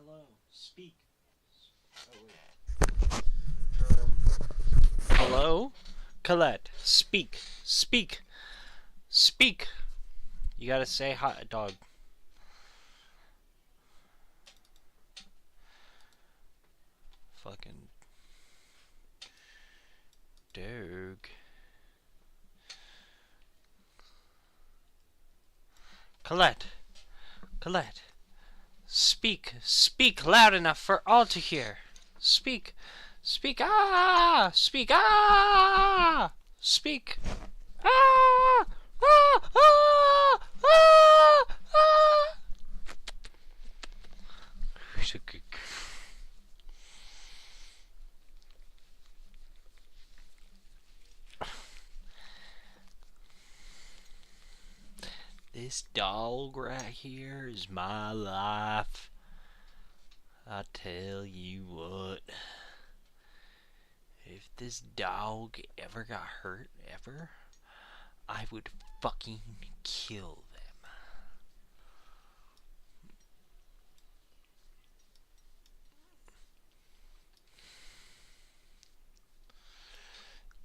Hello. Speak. Oh, wait. Hello? Colette. Speak. Speak. Speak. You gotta say hi, dog. Fucking dog. Colette. Colette. Speak. Speak loud enough for all to hear. Speak. Speak. Ah! Speak. Ah! Speak. Ah! Ah! Ah! Ah! Ah! This dog right here is my life. I tell you what. If this dog ever got hurt, ever, I would fucking kill them.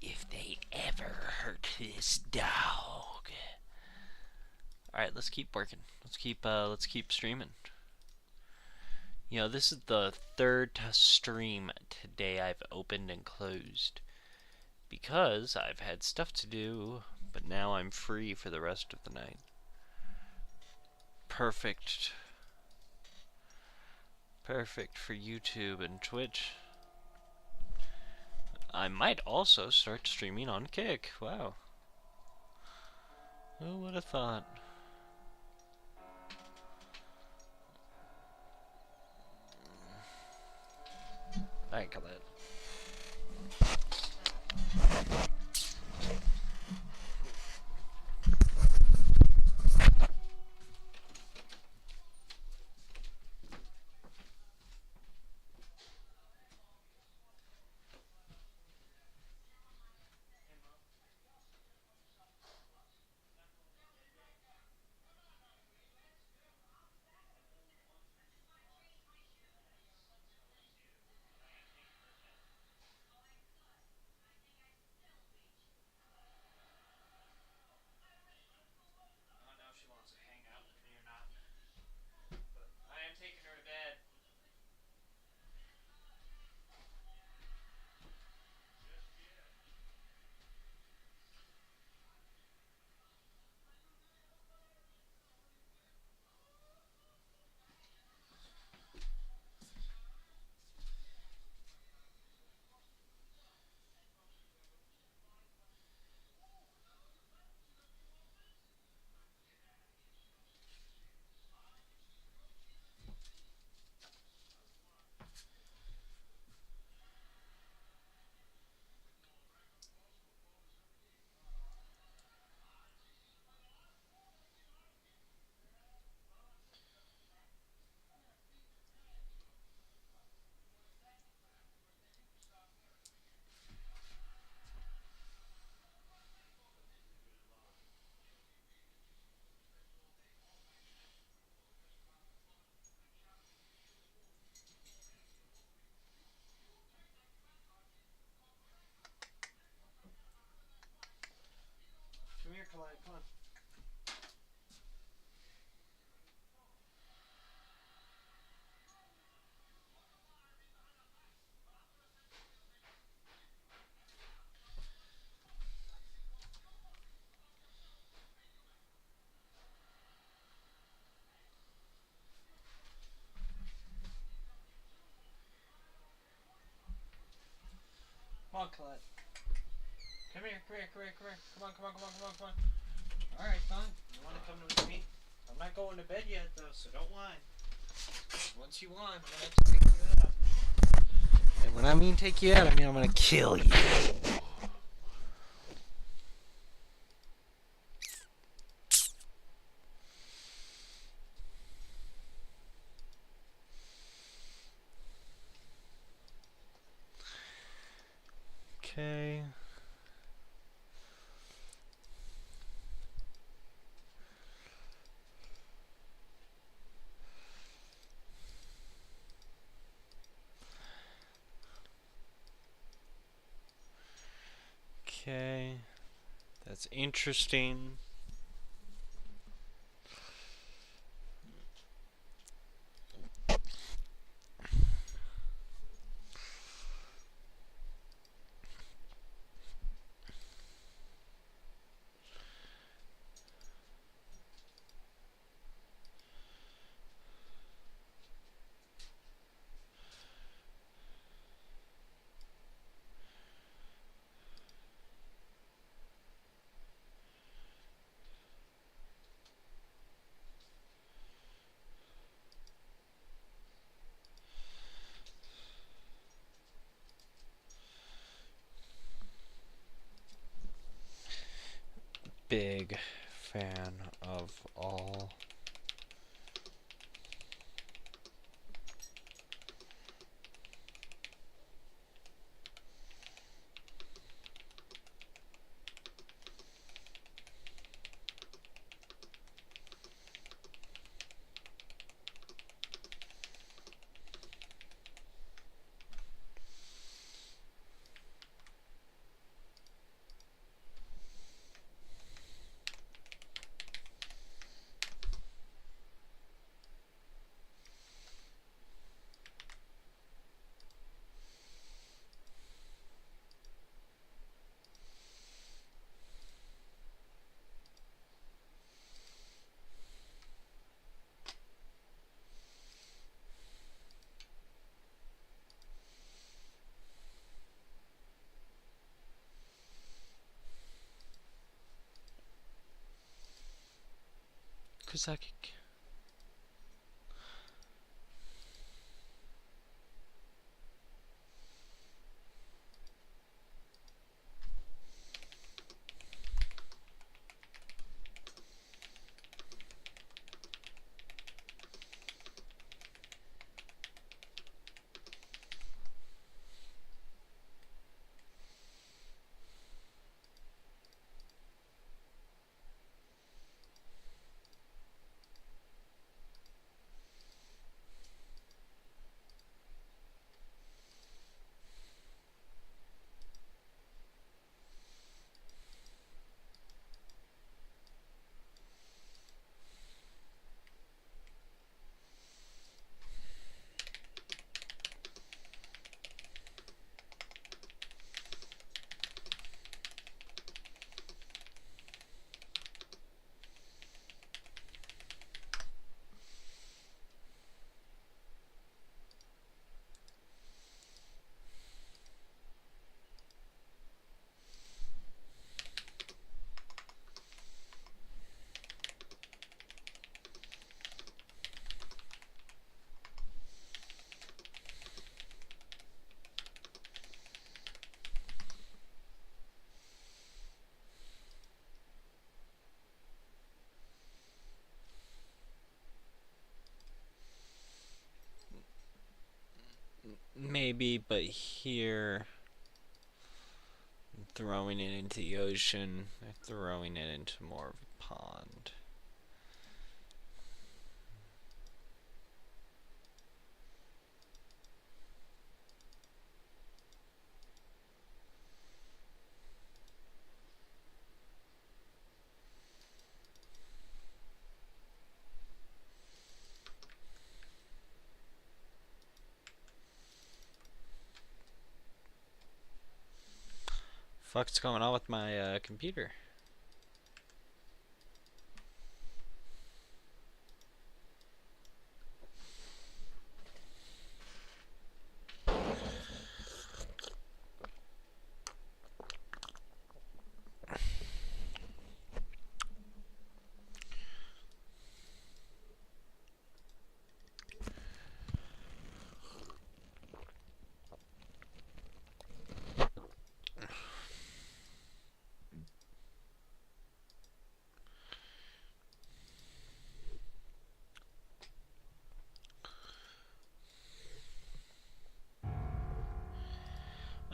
If they ever hurt this dog. Alright, let's keep working. Let's keep streaming. You know, this is the third stream today I've opened and closed. Because I've had stuff to do, but now I'm free for the rest of the night. Perfect. Perfect for YouTube and Twitch. I might also start streaming on Kick. Wow. Who would have thought? Alright, Colette. Come here, Colette, come on. Come on, Colette. Come here, come here, come here, come here. Come on, come on, come on, come on, come on. Alright, fine. You want to come with me? I'm not going to bed yet, though, so don't whine. Once you whine, I'm going to have to take you out. And when I mean take you out, I mean I'm going to kill you. Okay. That's interesting. Big fan of all. Kusaki. Maybe, but here, throwing it into the ocean, throwing it into more of a pond. Fuck's going on with my computer?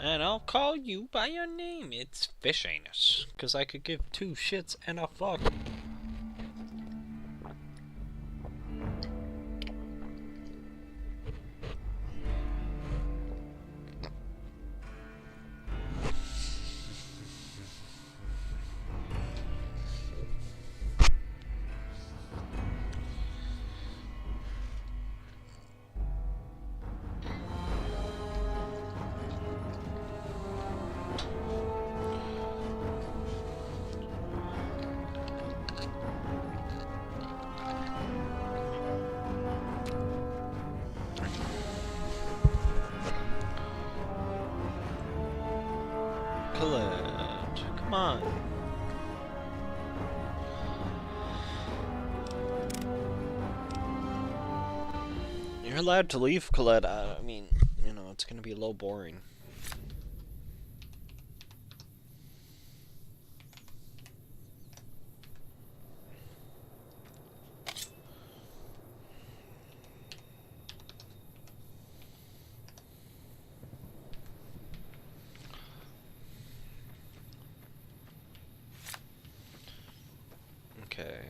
And I'll call you by your name. It's Fish Anus. Because I could give two shits and a fuck. Colette. Come on. You're allowed to leave, Colette. I mean, you know, it's gonna be a little boring. Okay.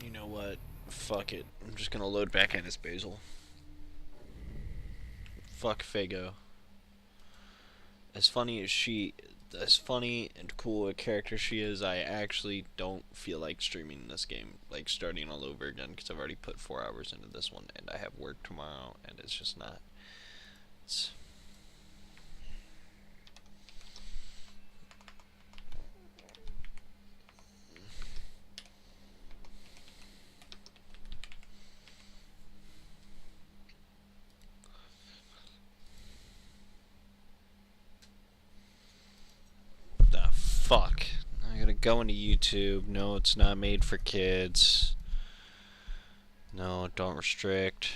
You know what? Fuck it. I'm just gonna load back in as Basil. Fuck Fago. As funny and cool a character she is, I actually don't feel like streaming this game, like starting all over again, because I've already put 4 hours into this one, and I have work tomorrow, and it's just not. It's... The fuck? I gotta go into YouTube. No, it's not made for kids. No, don't restrict.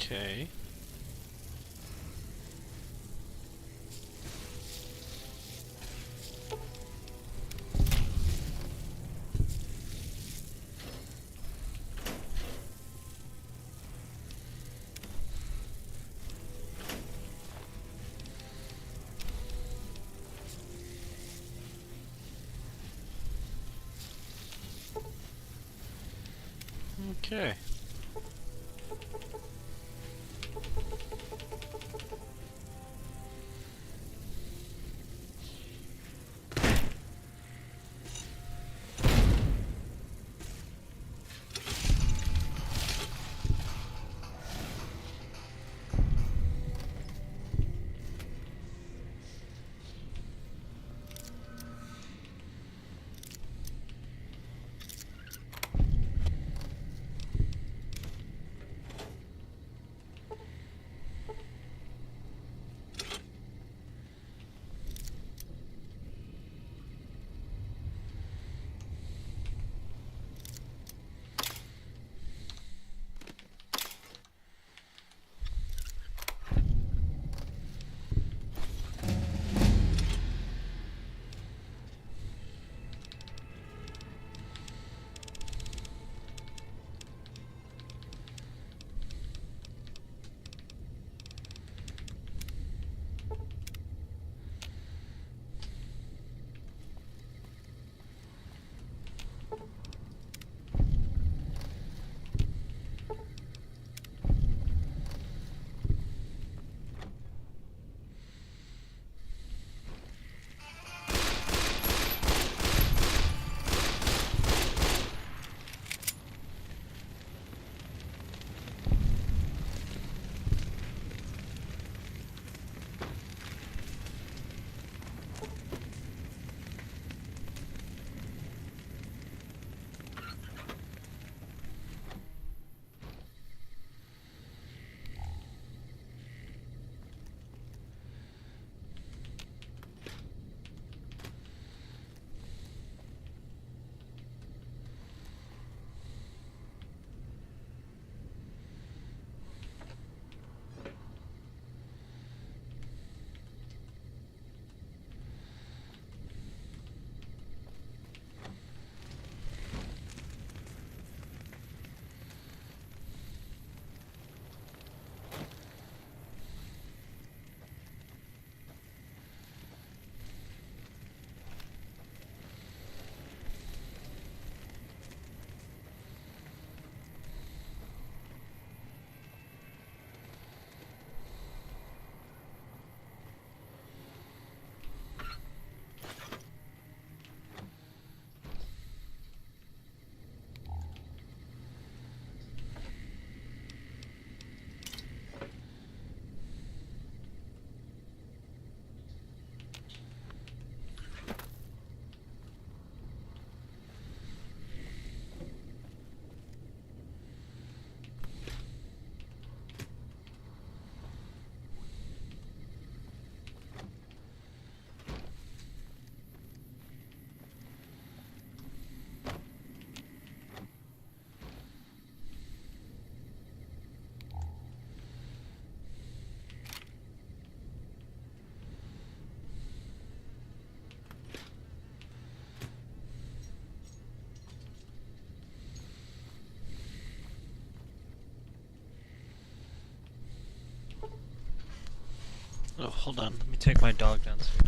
Okay. Okay. Oh, hold on. Let me take my dog downstairs.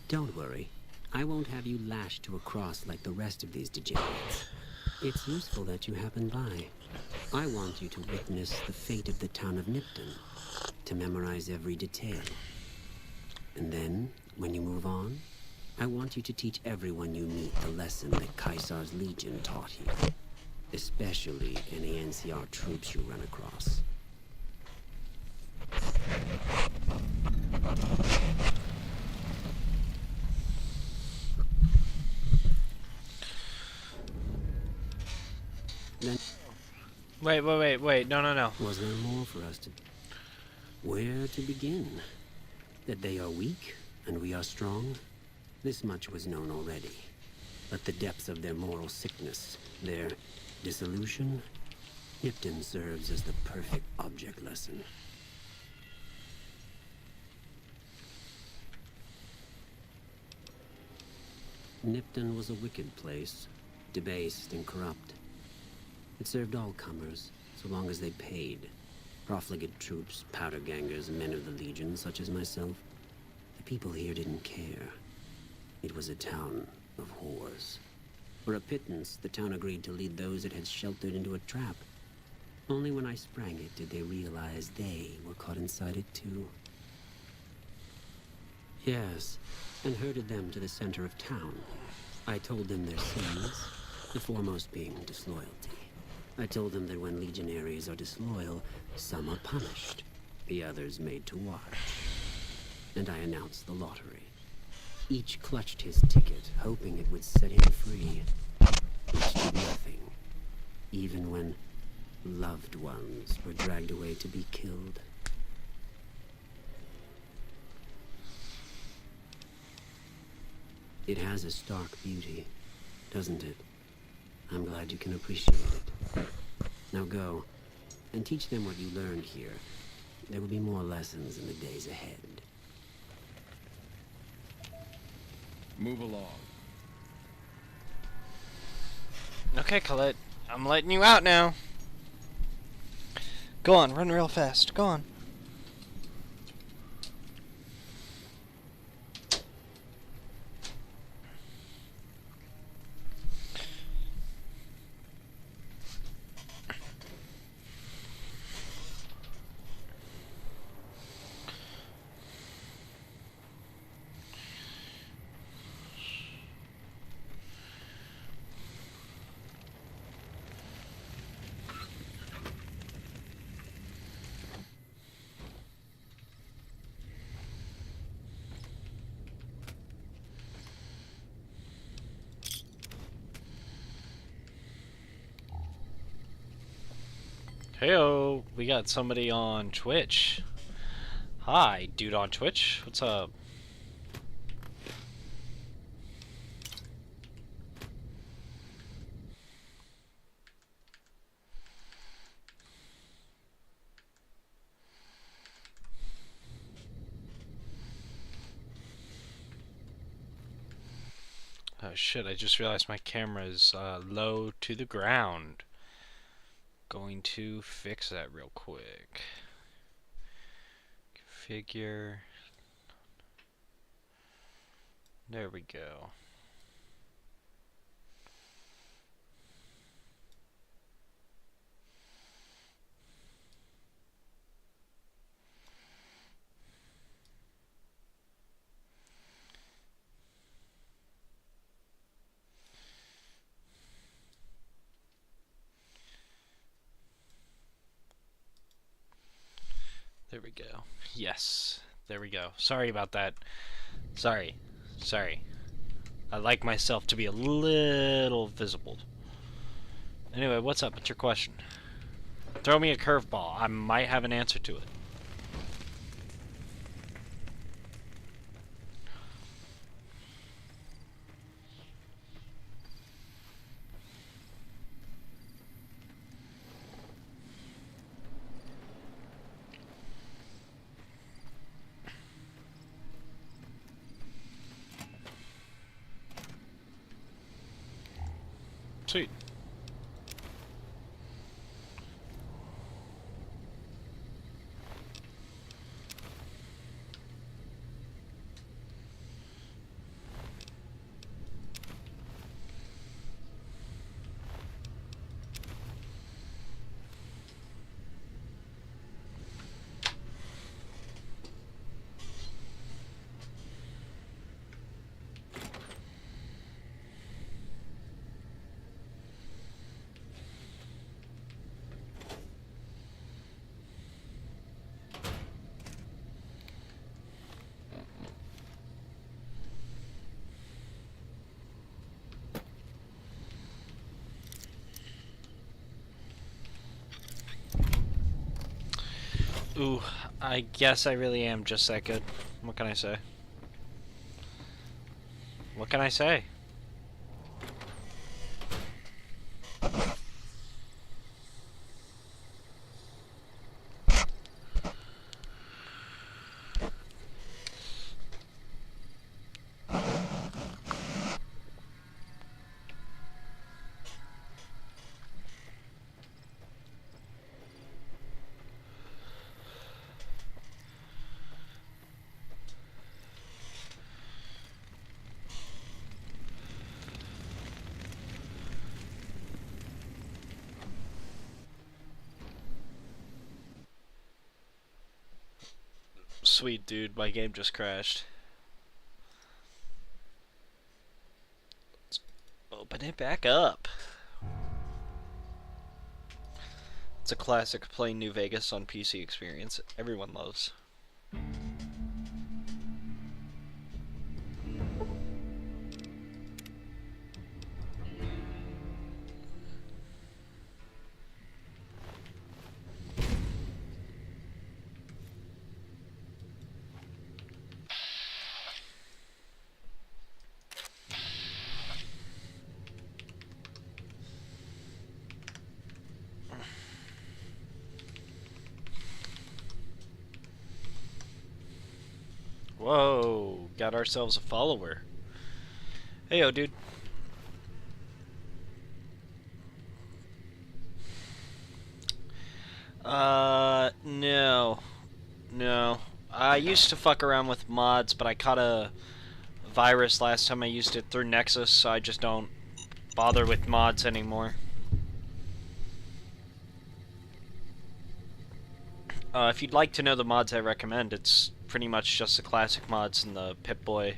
Don't worry. I won't have you lashed to a cross like the rest of these degenerates. It's useful that you happen by. I want you to witness the fate of the town of Nipton, to memorize every detail. And then, when you move on, I want you to teach everyone you meet the lesson that Caesar's Legion taught you. Especially any NCR troops you run across. Then Wait. No. was there more for us to... Where to begin? That they are weak, and we are strong? This much was known already. But the depths of their moral sickness, their dissolution, Nipton serves as the perfect object lesson. Nipton was a wicked place, debased and corrupt. It served all comers, so long as they paid. Profligate troops, powder gangers, men of the Legion, such as myself. The people here didn't care. It was a town of whores. For a pittance, the town agreed to lead those it had sheltered into a trap. Only when I sprang it did they realize they were caught inside it too. Yes, and herded them to the center of town. I told them their sins, the foremost being disloyalty. I told them that when legionaries are disloyal, some are punished, the others made to watch. And I announced the lottery. Each clutched his ticket, hoping it would set him free. Each did nothing, even when loved ones were dragged away to be killed. It has a stark beauty, doesn't it? I'm glad you can appreciate it. Now go, and teach them what you learned here. There will be more lessons in the days ahead. Move along. Okay, Colette. I'm letting you out now. Go on, run real fast. Go on. Heyo, we got somebody on Twitch. Hi, dude on Twitch. What's up? Oh shit, I just realized my camera is low to the ground. Going to fix that real quick. Configure. There we go. There we go. Yes. There we go. Sorry about that. Sorry. I like myself to be a little visible. Anyway, what's up? What's your question? Throw me a curveball. I might have an answer to it. Sweet. Ooh, I guess I really am just that good. What can I say? What can I say? Sweet dude, my game just crashed. Let's open it back up. It's a classic playing New Vegas on PC experience everyone loves. Whoa, got ourselves a follower. Hey, yo, dude. No. No. I used to fuck around with mods, but I caught a virus last time I used it through Nexus, so I just don't bother with mods anymore. If you'd like to know the mods I recommend, it's pretty much just the classic mods and the Pip-Boy.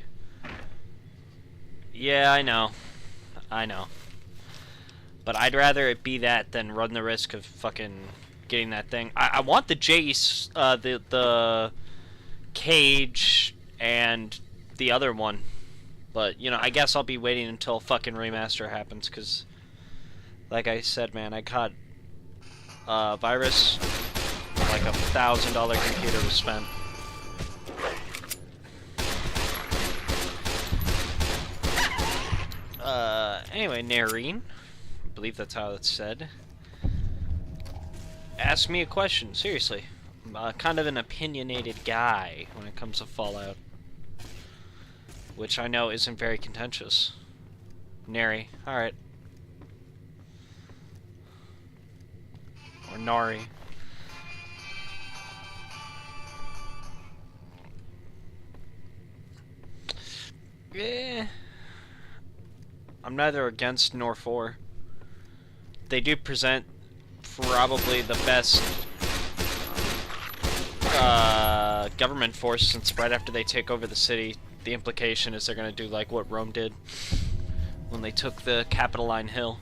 Yeah, I know. I know. But I'd rather it be that than run the risk of fucking getting that thing. I want the Jace, the Cage, and the other one. But, you know, I guess I'll be waiting until fucking remaster happens, because, like I said, man, I caught virus, like $1,000 computer was spent. Anyway, Nareen, I believe that's how it's said. Ask me a question, seriously. I'm kind of an opinionated guy when it comes to Fallout. Which I know isn't very contentious. Nary, alright. Or Nari. Yeah. I'm neither against nor for. They do present probably the best government force, since right after they take over the city, the implication is they're going to do like what Rome did when they took the Capitoline Hill.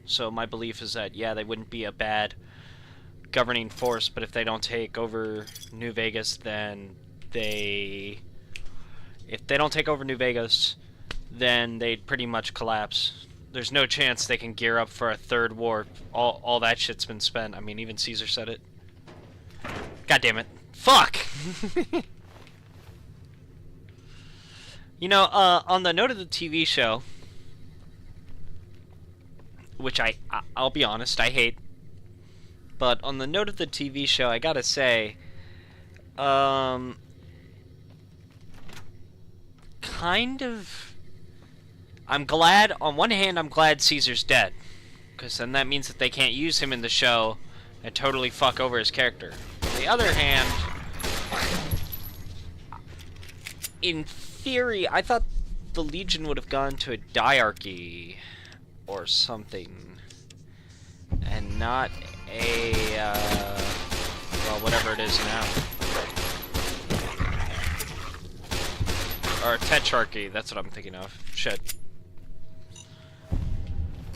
So my belief is that, yeah, they wouldn't be a bad governing force, but if they don't take over New Vegas, then if they don't take over New Vegas, then they'd pretty much collapse. There's no chance they can gear up for a third war. All that shit's been spent. I mean, even Caesar said it. God damn it. Fuck! You know, on the note of the TV show, which I'll be honest, I hate, but on the note of the TV show, I gotta say, kind of, I'm glad, on one hand, I'm glad Caesar's dead, because then that means that they can't use him in the show and totally fuck over his character. On the other hand, in theory, I thought the Legion would have gone to a diarchy or something, and not a, well, whatever it is now. Or a tetrarchy, that's what I'm thinking of. Shit.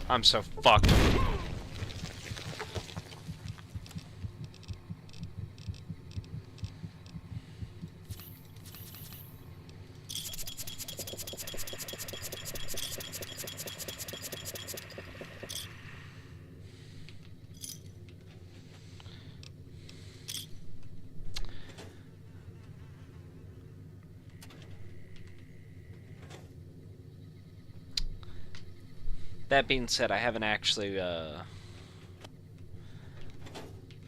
I'm so fucked. That being said, I haven't actually,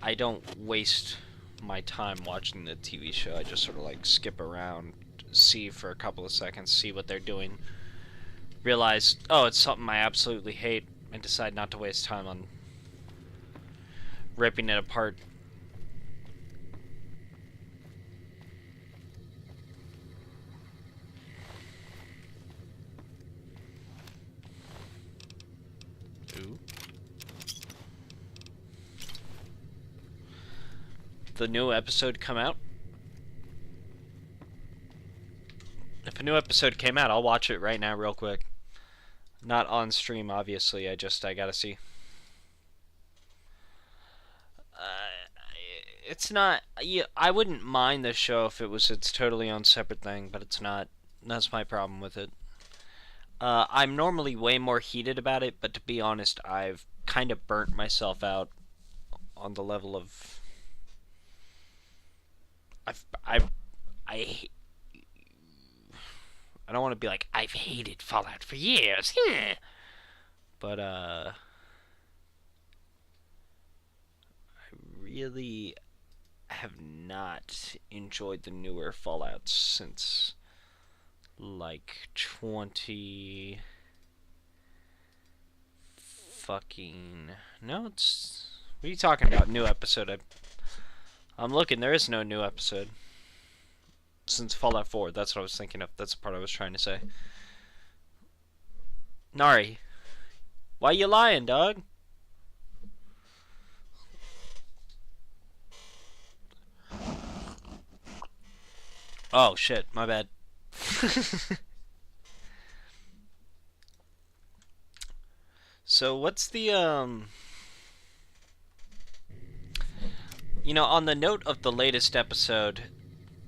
I don't waste my time watching the TV show. I just sort of like skip around, see for a couple of seconds, see what they're doing, realize, oh, it's something I absolutely hate, and decide not to waste time on ripping it apart. Ooh. The new episode come out? If a new episode came out, I'll watch it right now real quick. Not on stream, obviously. I gotta see. It's not... Yeah, I wouldn't mind the show if it was its totally own separate thing, but it's not. That's my problem with it. I'm normally way more heated about it, but to be honest, I've kind of burnt myself out on the level of... I don't want to be like, I've hated Fallout for years, but, I really have not enjoyed the newer Fallouts since, like, 20... fucking... No, it's... What are you talking about? New episode. I'm looking, there is no new episode. Since Fallout 4, that's what I was thinking of. That's the part I was trying to say. Nari, why you lying, dog? Oh, shit, my bad. So, what's the, You know, on the note of the latest episode,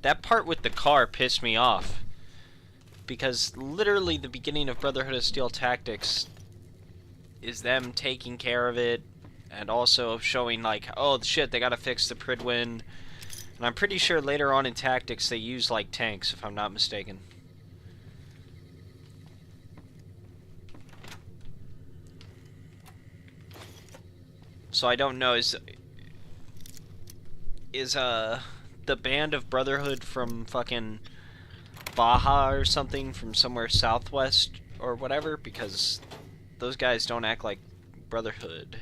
that part with the car pissed me off. Because literally the beginning of Brotherhood of Steel Tactics is them taking care of it, and also showing like, oh shit, they gotta fix the Pridwin. And I'm pretty sure later on in Tactics they use like tanks, if I'm not mistaken. So I don't know, is the band of Brotherhood from fucking Baja or something, from somewhere southwest or whatever? Because those guys don't act like Brotherhood.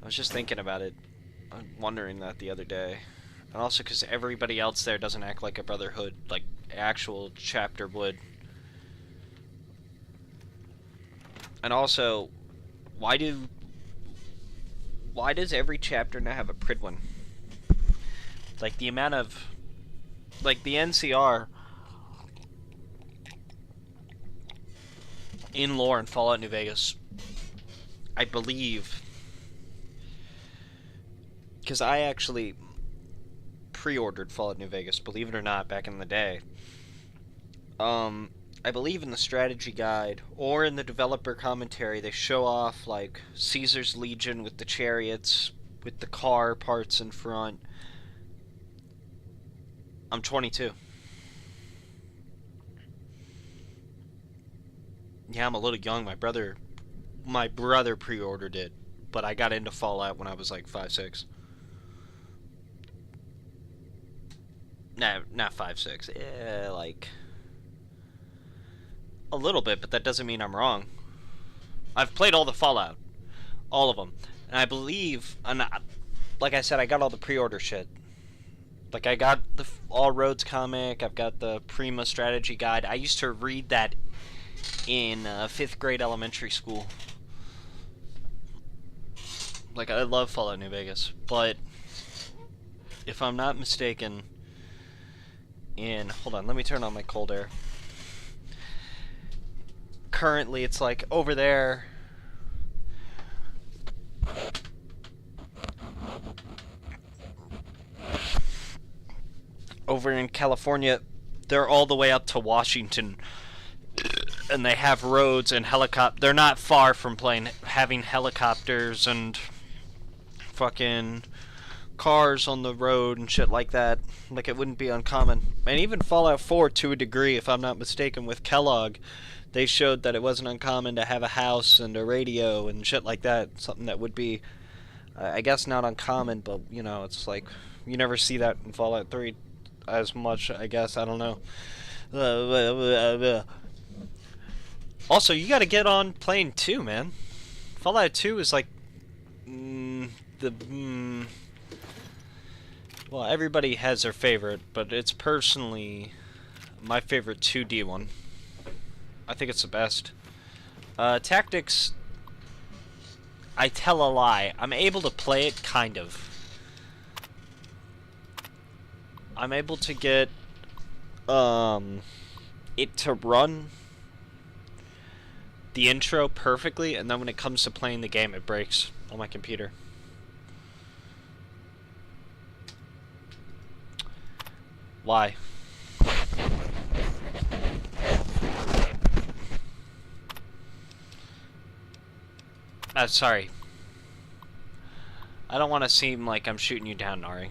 I was just thinking about it. I'm wondering that the other day. And also because everybody else there doesn't act like a Brotherhood, like actual chapter would. And also, why does every chapter now have a Pridwin? Like the amount of, like the NCR in lore in Fallout New Vegas, I believe, because I actually pre-ordered Fallout New Vegas, believe it or not, back in the day. I believe in the strategy guide or in the developer commentary they show off like Caesar's Legion with the chariots, with the car parts in front. I'm 22. Yeah, I'm a little young. My brother pre-ordered it, but I got into Fallout when I was like 5, 6. Nah, not 5, 6. Yeah, like a little bit, but that doesn't mean I'm wrong. I've played all the Fallout, all of them, and I believe, and like I said, I got all the pre-order shit. Like I got the All Roads comic, I've got the Prima strategy guide. I used to read that in 5th grade elementary school. Like I love Fallout New Vegas, but if I'm not mistaken, hold on, let me turn on my cold air. Currently, it's like over there. Over in California, they're all the way up to Washington, and they have roads and helicopters. They're not far from having helicopters and fucking cars on the road and shit like that. Like, it wouldn't be uncommon. And even Fallout 4, to a degree, if I'm not mistaken, with Kellogg, they showed that it wasn't uncommon to have a house and a radio and shit like that. Something that would be, I guess, not uncommon, but, you know, it's like, you never see that in Fallout 3 as much, I guess. I don't know. Also, you gotta get on playing 2, man. Fallout 2 is like, well, everybody has their favorite, but it's personally my favorite 2D one. I think it's the best. Tactics, I tell a lie. I'm able to play it, kind of. I'm able to get, it to run the intro perfectly, and then when it comes to playing the game, it breaks on my computer. Why? Sorry. I don't want to seem like I'm shooting you down, Nari.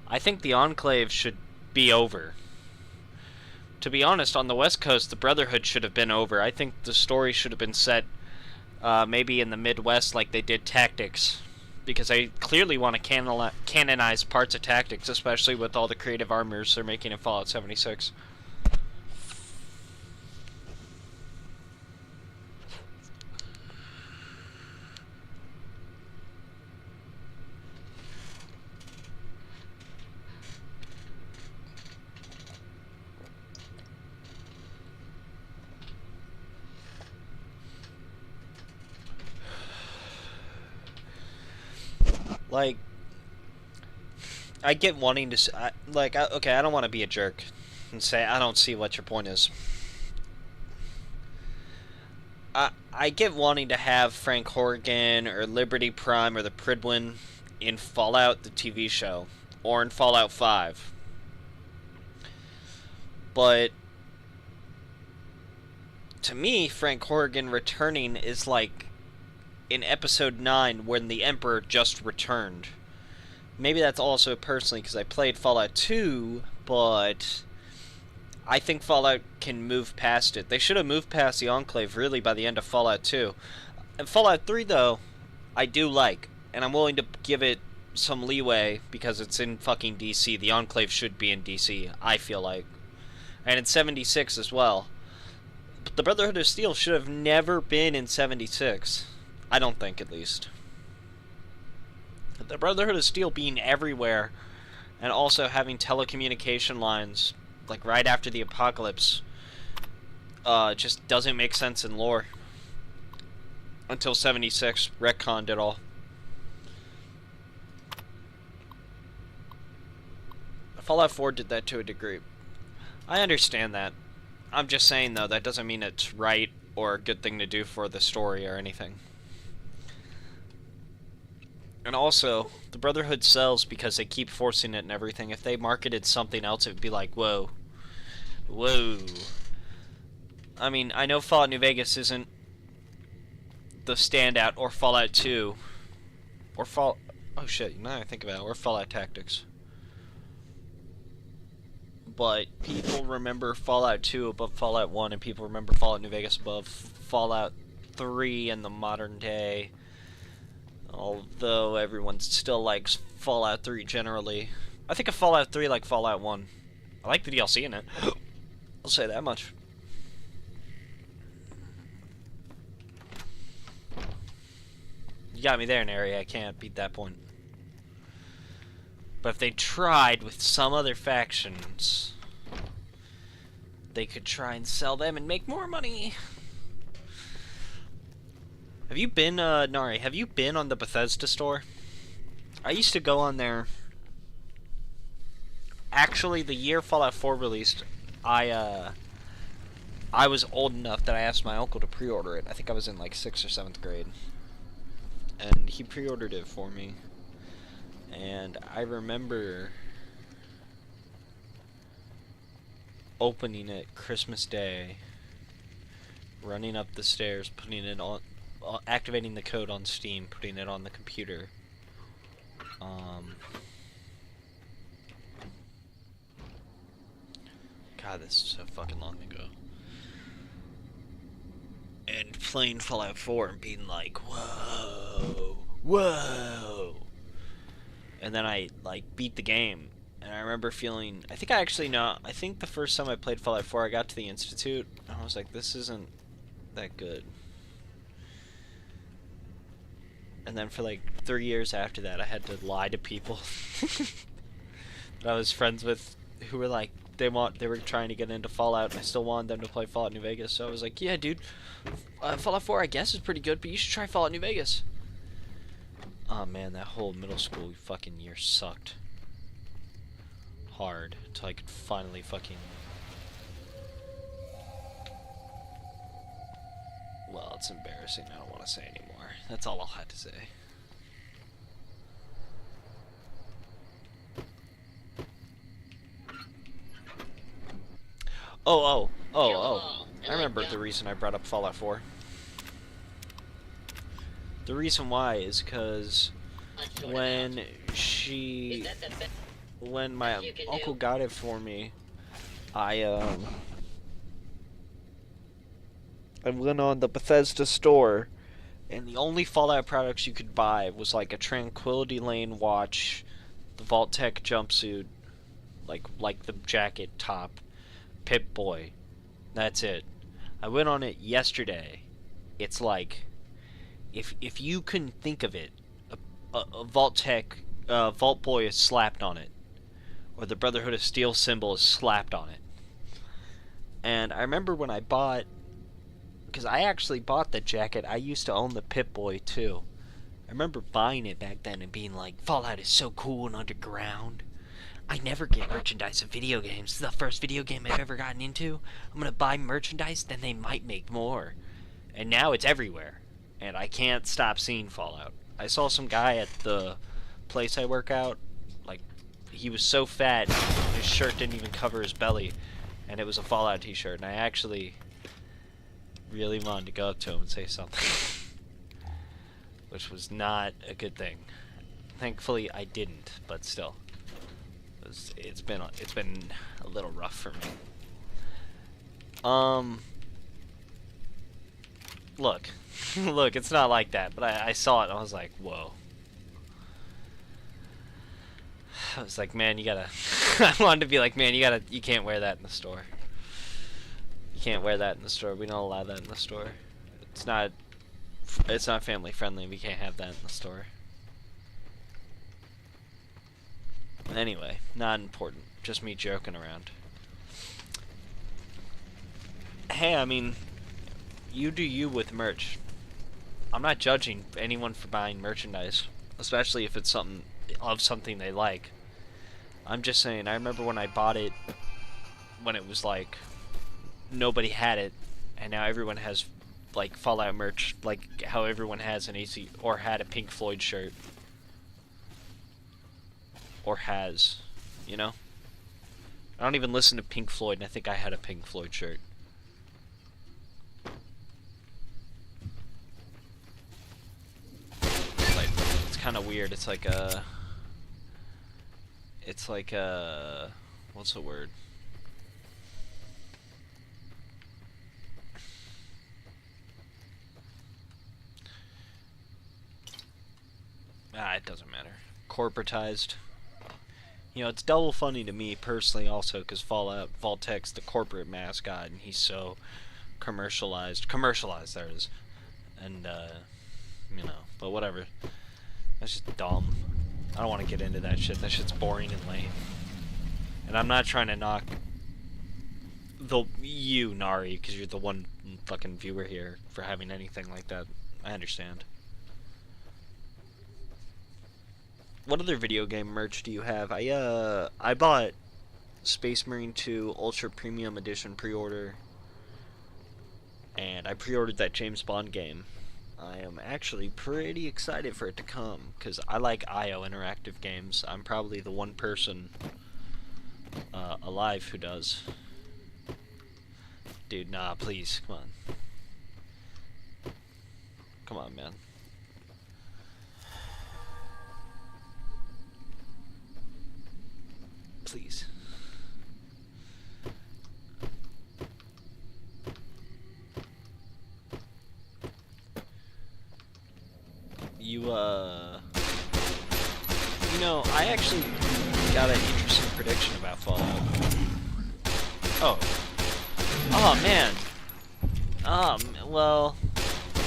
I think the Enclave should be over. To be honest, on the West Coast, the Brotherhood should have been over. I think the story should have been set maybe in the Midwest like they did Tactics. Because I clearly want to canonize parts of Tactics, especially with all the creative armors they're making in Fallout 76. Like, I get wanting to, okay, I don't want to be a jerk and say I don't see what your point is. I get wanting to have Frank Horgan or Liberty Prime or the Pridwin in Fallout, the TV show, or in Fallout 5. But to me, Frank Horgan returning is like in Episode 9 when the Emperor just returned. Maybe that's also personally because I played Fallout 2, but I think Fallout can move past it. They should have moved past the Enclave really by the end of Fallout 2. And Fallout 3, though, I do like, and I'm willing to give it some leeway because it's in fucking DC. The Enclave should be in DC, I feel like. And in 76 as well. But the Brotherhood of Steel should have never been in 76. I don't think, at least. The Brotherhood of Steel being everywhere and also having telecommunication lines like right after the apocalypse just doesn't make sense in lore. Until 76, retconned it all. Fallout 4 did that to a degree. I understand that. I'm just saying, though, that doesn't mean it's right or a good thing to do for the story or anything. And also, the Brotherhood sells because they keep forcing it and everything. If they marketed something else, it would be like, whoa. Whoa. I mean, I know Fallout New Vegas isn't the standout, or Fallout 2, or oh shit, now I think about it, or Fallout Tactics. But people remember Fallout 2 above Fallout 1, and people remember Fallout New Vegas above Fallout 3 in the modern day. Although everyone still likes Fallout 3 generally. I think of Fallout 3 like Fallout 1. I like the DLC in it. I'll say that much. You got me there, Nary. I can't beat that point. But if they tried with some other factions, they could try and sell them and make more money. Have you been, Nari, have you been on the Bethesda store? I used to go on there. Actually, the year Fallout 4 released, I was old enough that I asked my uncle to pre-order it. I think I was in like 6th or 7th grade. And he pre-ordered it for me. And I remember opening it Christmas Day, running up the stairs, putting it on, activating the code on Steam, putting it on the computer. God, this is so fucking long ago. And playing Fallout 4 and being like, whoa, whoa. And then I, like, beat the game. And I remember feeling, I think the first time I played Fallout 4, I got to the Institute, and I was like, this isn't that good. And then for like 3 years after that, I had to lie to people that I was friends with who were like, they were trying to get into Fallout, and I still wanted them to play Fallout New Vegas. So I was like, yeah, dude, Fallout 4 I guess is pretty good, but you should try Fallout New Vegas. Oh man, that whole middle school fucking year sucked hard until I could finally fucking. Well, it's embarrassing. I don't want to say anymore. That's all I'll have to say. Oh. I remember the reason I brought up Fallout 4. The reason why is because when my uncle got it for me, I went on the Bethesda store, and the only Fallout products you could buy was like a Tranquility Lane watch, the Vault-Tec jumpsuit, like the jacket top, Pip-Boy. That's it. I went on it yesterday. It's like, if you can think of it, a Vault-Tec, Vault-Boy is slapped on it, or the Brotherhood of Steel symbol is slapped on it. And I remember when I bought, because I actually bought the jacket, I used to own the Pip-Boy too. I remember buying it back then and being like, Fallout is so cool and underground. I never get merchandise of video games. This is the first video game I've ever gotten into. I'm gonna buy merchandise, then they might make more. And now it's everywhere. And I can't stop seeing Fallout. I saw some guy at the place I work out, like, he was so fat, his shirt didn't even cover his belly, and it was a Fallout t-shirt, and I actually really wanted to go up to him and say something. Which was not a good thing. Thankfully I didn't, but still. It's been a little rough for me. Look. Look, it's not like that, but I saw it and I was like, whoa. I was like, man, you gotta I wanted to be like, man, you can't wear that in the store. You can't wear that in the store. We don't allow that in the store. It's not family friendly. We can't have that in the store. Anyway, not important. Just me joking around. Hey, I mean, you do you with merch. I'm not judging anyone for buying merchandise, especially if it's something they like. I'm just saying, I remember when I bought it, when it was like, nobody had it, and now everyone has, like, Fallout merch, like how everyone has an AC, or had a Pink Floyd shirt. Or has, you know? I don't even listen to Pink Floyd, and I think I had a Pink Floyd shirt. It's kind of weird. It's like a... What's the word? It doesn't matter. Corporatized. You know, it's double funny to me personally also because Fallout, Vault-Tec's the corporate mascot, and he's so commercialized, there it is, and, you know, but whatever, that's just dumb. I don't want to get into that shit. That shit's boring and lame, and I'm not trying to knock you, Nari, because you're the one fucking viewer here for having anything like that. I understand. What other video game merch do you have? I bought Space Marine 2 Ultra Premium Edition pre-order, and I pre-ordered that James Bond game. I am actually pretty excited for it to come, because I like IO interactive games. I'm probably the one person alive who does. Dude, nah, please, come on. Come on, man. Please. You know, I actually got an interesting prediction about Fallout. Oh. Oh, man. Well,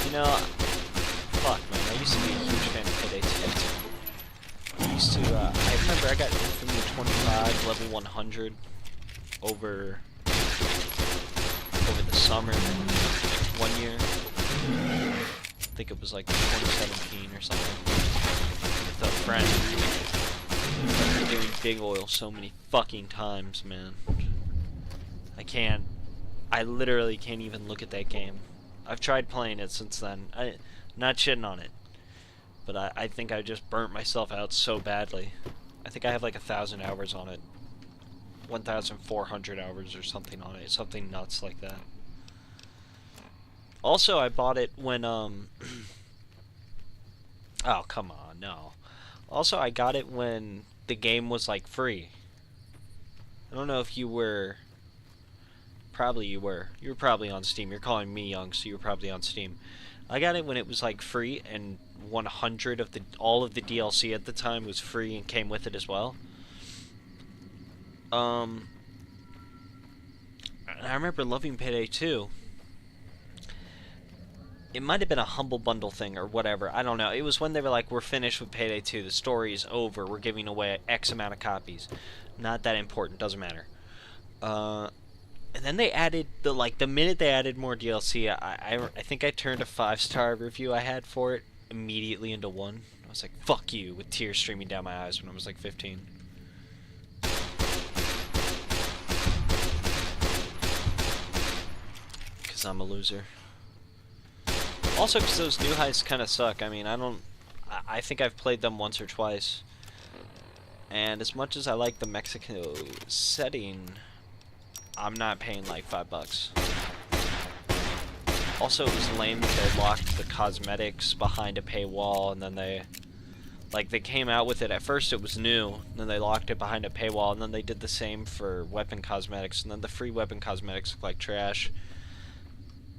you know, fuck, man. I used to be a huge fan of Payday 2. I used to, I remember I got Infamy 25, level 100, over the summer, 1 year. I think it was like 2017 or something. With a friend. I remember doing Big Oil so many fucking times, man. I literally can't even look at that game. I've tried playing it since then. Not shitting on it. But I think I just burnt myself out so badly. I think I have like 1,000 hours on it. 1,400 hours or something on it. Something nuts like that. Also, I bought it when, oh, come on, no. Also, I got it when the game was, like, free. I don't know if you were... Probably you were. You were probably on Steam. You're calling me young, so you were probably on Steam. I got it when it was, like, free, and 100 of all of the DLC at the time was free and came with it as well. And I remember loving Payday 2. It might have been a Humble Bundle thing or whatever. I don't know. It was when they were like, we're finished with Payday 2. The story is over. We're giving away X amount of copies. Not that important. Doesn't matter. And then they added, the minute they added more DLC, I think I turned a 5-star review I had for it immediately into 1. I was like, fuck you, with tears streaming down my eyes when I was like 15. Because I'm a loser. Also, because those new heists kind of suck. I mean, I think I've played them once or twice. And as much as I like the Mexico setting, I'm not paying like $5. Also, it was lame that they locked the cosmetics behind a paywall, and then they came out with it. At first it was new, then they locked it behind a paywall, and then they did the same for weapon cosmetics, and then the free weapon cosmetics look like trash.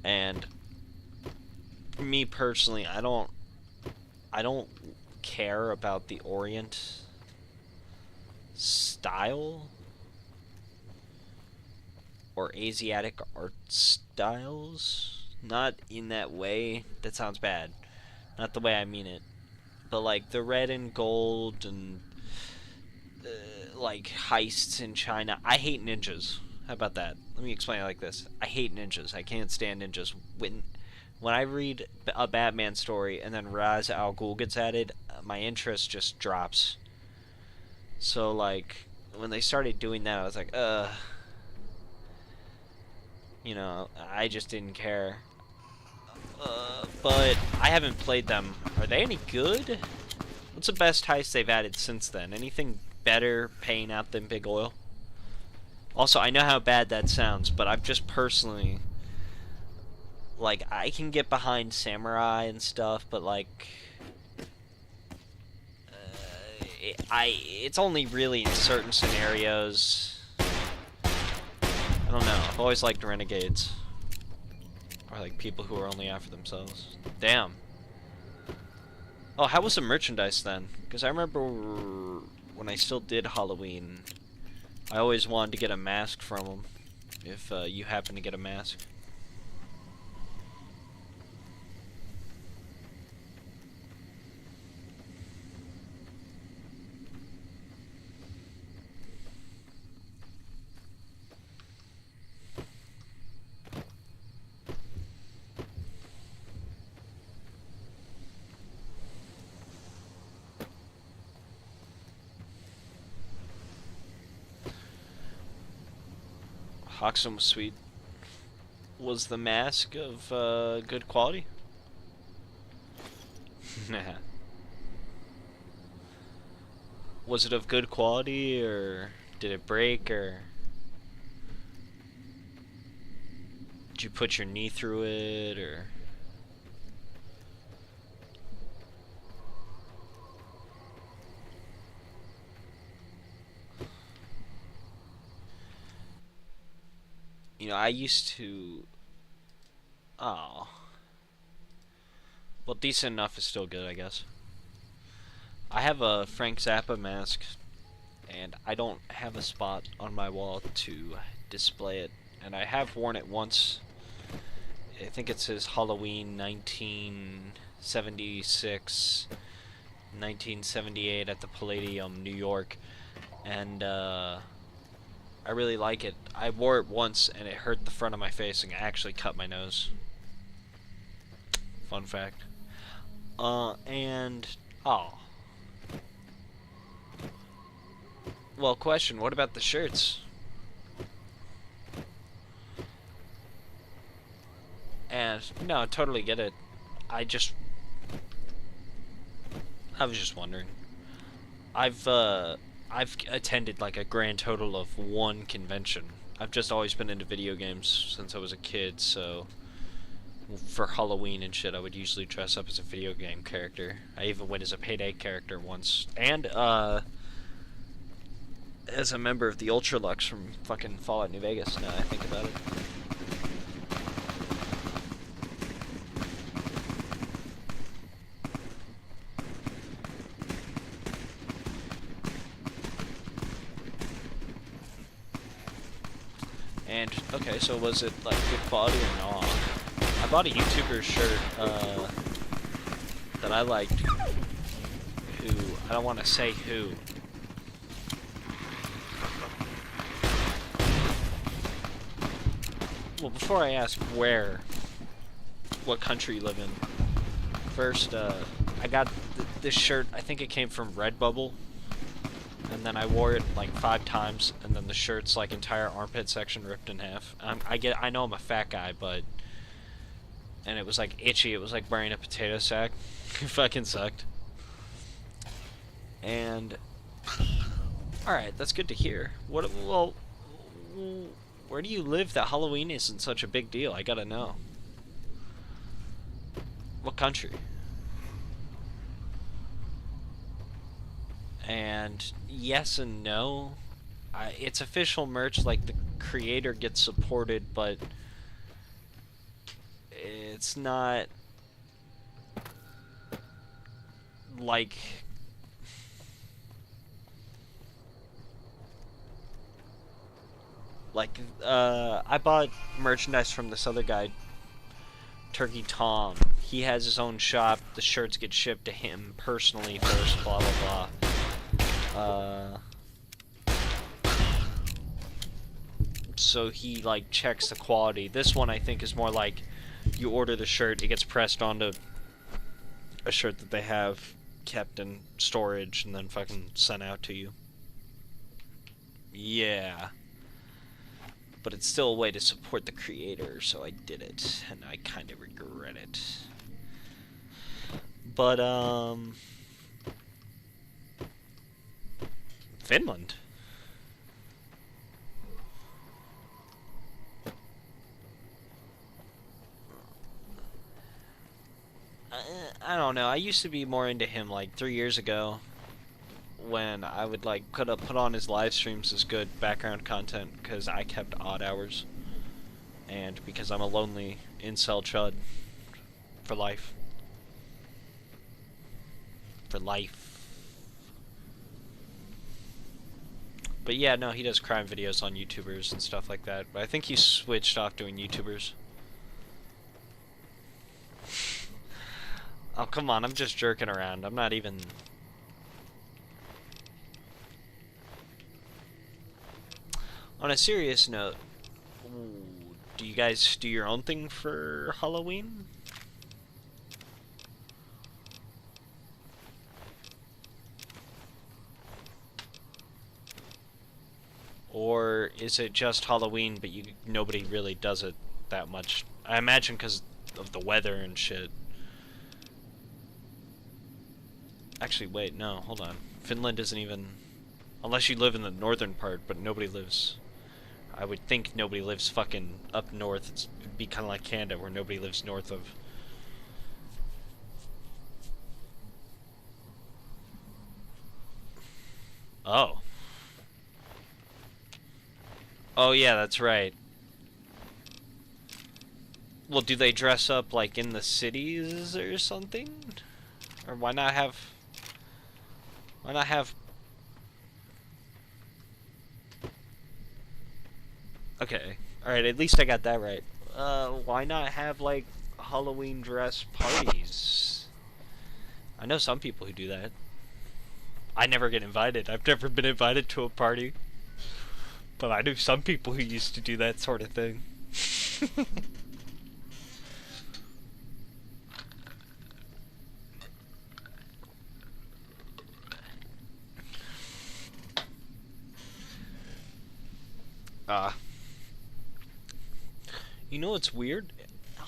And for me personally, I don't care about the Orient style or Asiatic art styles. Not in that way. That sounds bad. Not the way I mean it. But like the red and gold and like heists in China. I hate ninjas. How about that? Let me explain it like this. I hate ninjas. I can't stand ninjas. When I read a Batman story and then Ra's al Ghul gets added, my interest just drops. So like when they started doing that, I was like, you know, I just didn't care. But I haven't played them. Are they any good? What's the best heist they've added since then? Anything better paying out than Big Oil? Also, I know how bad that sounds, but I've just personally, like, I can get behind Samurai and stuff, but like, it's only really in certain scenarios. I don't know. I've always liked renegades. Or like people who are only after themselves. Damn. Oh, how was the merchandise then? Because I remember when I still did Halloween, I always wanted to get a mask from them. If you happen to get a mask. Hoxton was sweet. Was the mask of good quality? Nah. Was it of good quality, or did it break, or did you put your knee through it, or? You know, I used to... Oh. Well, decent enough is still good, I guess. I have a Frank Zappa mask, and I don't have a spot on my wall to display it. And I have worn it once. I think it says Halloween 1976, 1978 at the Palladium, New York. And I really like it. I wore it once and it hurt the front of my face and actually cut my nose. Fun fact. Oh. Well, question, what about the shirts? And, no, totally get it. I was just wondering. I've attended like a grand total of 1 convention. I've just always been into video games since I was a kid, so for Halloween and shit, I would usually dress up as a video game character. I even went as a Payday character once, and as a member of the Ultralux from fucking Fallout New Vegas. Now I think about it. And, okay, so was it, like, good quality or not? I bought a YouTuber shirt, that I liked, who, I don't want to say who. Well, before I ask what country you live in, first, I got this shirt, I think it came from Redbubble. And then I wore it like 5 times, and then the shirt's like entire armpit section ripped in half. I know I'm a fat guy, but, and it was like itchy. It was like wearing a potato sack. It fucking sucked. And all right, that's good to hear. Well, where do you live that Halloween isn't such a big deal? I gotta know. What country? And yes and no. It's official merch, like the creator gets supported, but it's not like I bought merchandise from this other guy, Turkey Tom. He has his own shop. The shirts get shipped to him personally first, blah blah blah. So he like checks the quality. This one I think is more like you order the shirt, it gets pressed onto a shirt that they have kept in storage and then fucking sent out to you. Yeah. But it's still a way to support the creator, so I did it, and I kind of regret it. But Finland. I don't know. I used to be more into him like 3 years ago, when I would like put on his live streams as good background content because I kept odd hours, and because I'm a lonely incel chud for life. For life. But yeah, no, he does crime videos on YouTubers and stuff like that. But I think he switched off doing YouTubers. Oh, come on, I'm just jerking around. I'm not even... On a serious note, do you guys do your own thing for Halloween? Or is it just Halloween, but nobody really does it that much? I imagine because of the weather and shit. Actually, wait, no, hold on. Finland isn't even... Unless you live in the northern part, but nobody lives... I would think nobody lives fucking up north. It'd be kind of like Canada, where nobody lives north of... Oh. Oh yeah, that's right. Well, do they dress up like in the cities or something? Or why not have... Why not have... Okay. Alright, at least I got that right. Why not have, like, Halloween dress parties? I know some people who do that. I never get invited. I've never been invited to a party. But I knew some people who used to do that sort of thing. You know what's weird?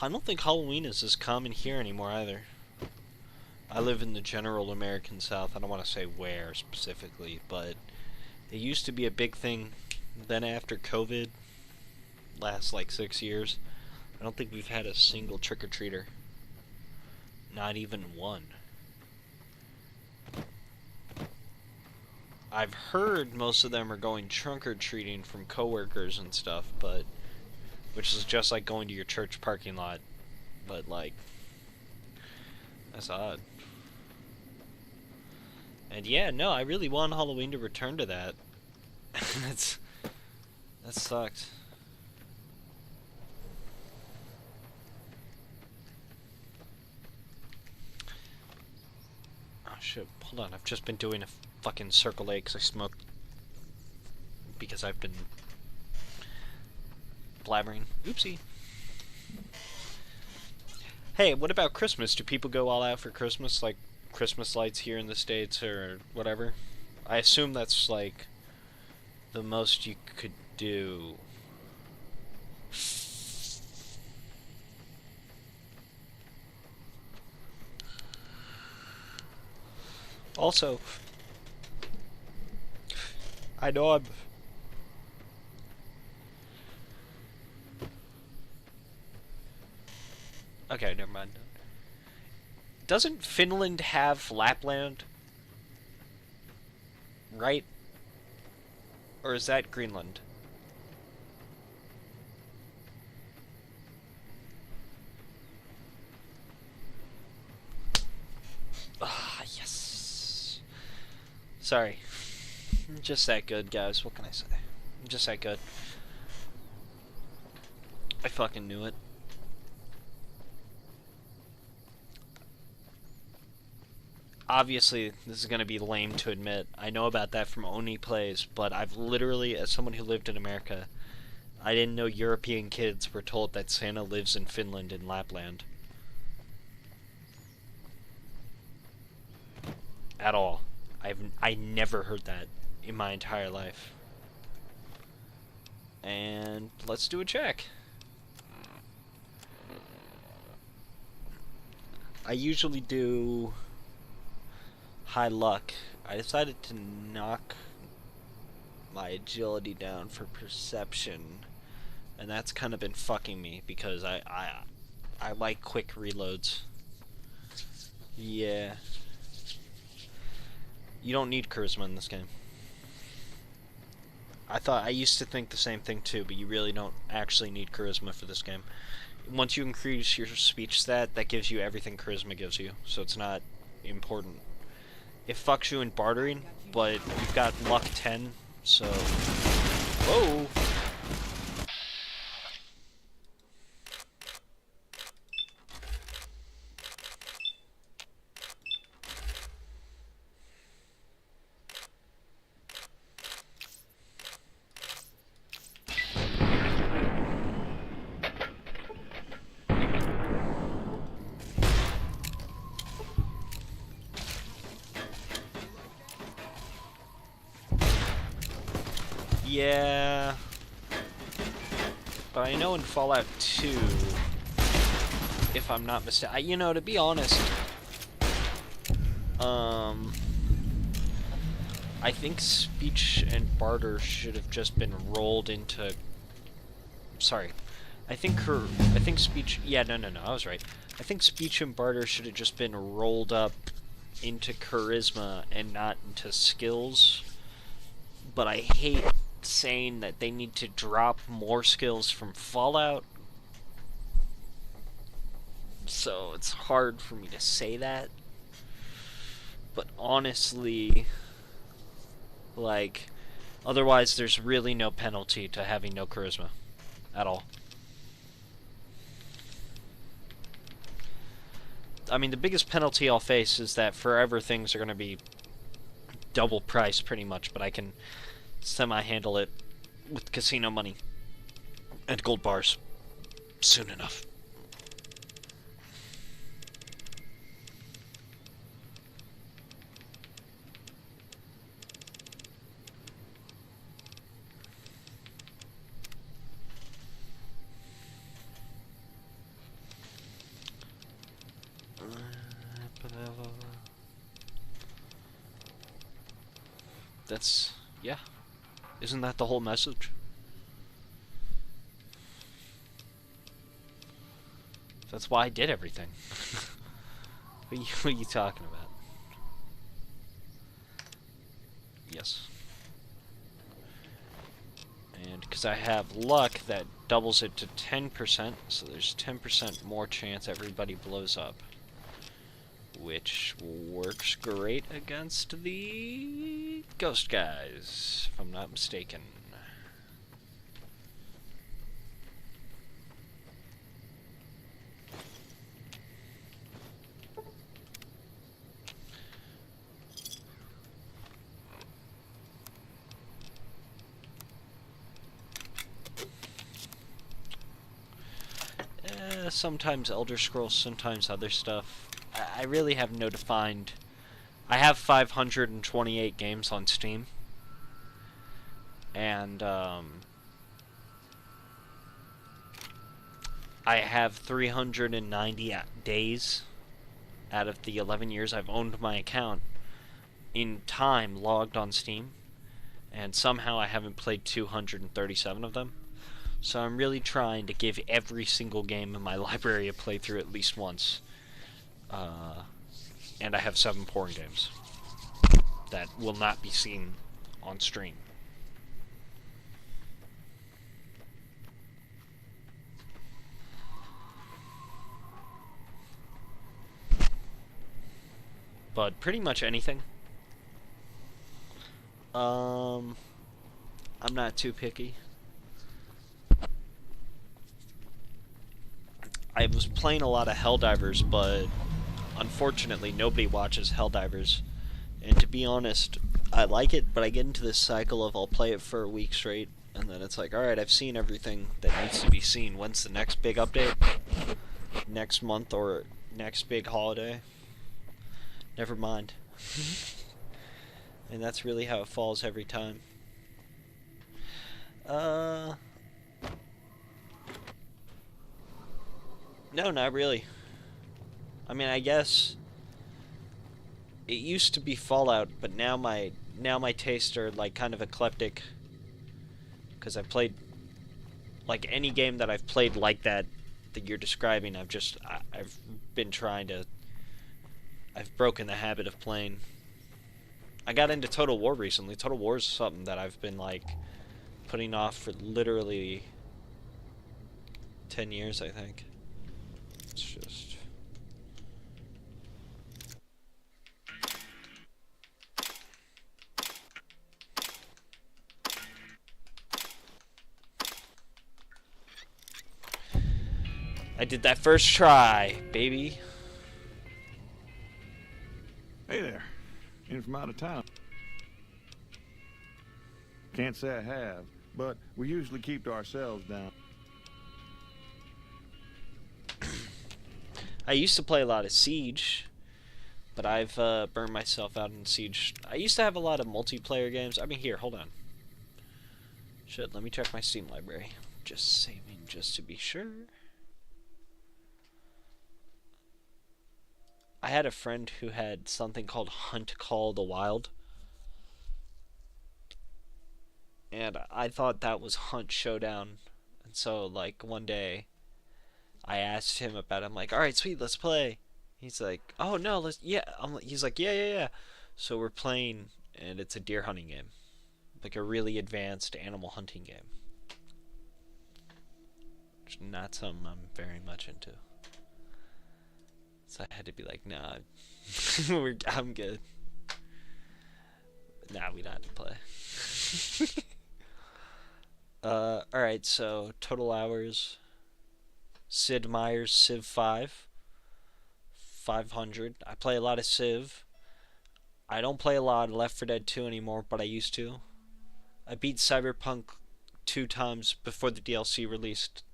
I don't think Halloween is as common here anymore either. I live in the general American South. I don't want to say where specifically, but it used to be a big thing. Then after COVID, last like 6 years, I don't think we've had a single trick-or-treater. Not even one. I've heard most of them are going trunk-or-treating from coworkers and stuff, but which is just like going to your church parking lot. But like, that's odd. And yeah, no, I really want Halloween to return to that. That sucked. Oh shit, hold on, I've just been doing a fucking circle A because I smoked. Because I've been blabbering. Oopsie. Hey, what about Christmas? Do people go all out for Christmas? Like Christmas lights here in the States or whatever? I assume that's like the most you could do. Also, I know I'm... Okay, never mind. Doesn't Finland have Lapland? Right? Or is that Greenland? Ah, yes. Sorry. I'm just that good, guys. What can I say? I'm just that good. I fucking knew it. Obviously, this is going to be lame to admit. I know about that from Oni Plays, but I've literally, as someone who lived in America, I didn't know European kids were told that Santa lives in Finland and Lapland. At all. I never heard that in my entire life. And let's do a check. I usually do high luck. I decided to knock my agility down for perception, and that's kind of been fucking me because I like quick reloads. Yeah. You don't need charisma in this game. I used to think the same thing too, but you really don't actually need charisma for this game. Once you increase your speech stat, that gives you everything charisma gives you, so it's not important. It fucks you in bartering, but you've got luck 10, so... Whoa! Yeah, but I know in Fallout 2, if I'm not mistaken, you know, to be honest, I think speech and barter should have just been rolled into. Sorry, I think speech. Yeah, no, I was right. I think speech and barter should have just been rolled up into charisma and not into skills. But I hate saying that they need to drop more skills from Fallout, so it's hard for me to say that. But honestly, Like, otherwise there's really no penalty to having no charisma at all. I mean, the biggest penalty I'll face is that forever things are going to be double price pretty much, but I can semi-handle it with casino money and gold bars soon enough. That's, yeah. Isn't that the whole message? That's why I did everything. What are you talking about? Yes. And because I have luck, that doubles it to 10%, so there's 10% more chance everybody blows up. Which works great against the ghost guys, if I'm not mistaken. Sometimes Elder Scrolls, sometimes other stuff. I really have no defined... I have 528 games on Steam. And, I have 390 days out of the 11 years I've owned my account in time logged on Steam. And somehow I haven't played 237 of them. So I'm really trying to give every single game in my library a playthrough at least once. And I have 7 porn games that will not be seen on stream. But pretty much anything. I'm not too picky. I was playing a lot of Helldivers, but unfortunately nobody watches Helldivers. And to be honest, I like it, but I get into this cycle of I'll play it for a week straight, and then it's like, alright, I've seen everything that needs to be seen. When's the next big update? Next month or next big holiday? Never mind. And that's really how it falls every time. No, not really. I mean, I guess it used to be Fallout, but now my tastes are like kind of eclectic. Because I've played like any game that I've played like that you're describing. I've been trying to. I've broken the habit of playing. I got into Total War recently. Total War is something that I've been like putting off for literally 10 years, I think. It's just... I did that first try, baby. Hey there. In from out of town. Can't say I have, but we usually keep to ourselves down. I used to play a lot of Siege, but I've burned myself out in Siege. I used to have a lot of multiplayer games. I mean, here, hold on. Shit, let me check my Steam library. Just saving, just to be sure. I had a friend who had something called Hunt Call the Wild. And I thought that was Hunt Showdown. And so, like, one day, I asked him about it. I'm like, alright, sweet, let's play. He's like, oh, no, let's, yeah. He's like, yeah. So we're playing, and it's a deer hunting game. Like a really advanced animal hunting game. Which is not something I'm very much into. So I had to be like, nah, I'm good. Nah, we don't have to play. Alright, so total hours. Sid Meier's Civ 5. 500. I play a lot of Civ. I don't play a lot of Left 4 Dead 2 anymore, but I used to. I beat Cyberpunk 2 times before the DLC released.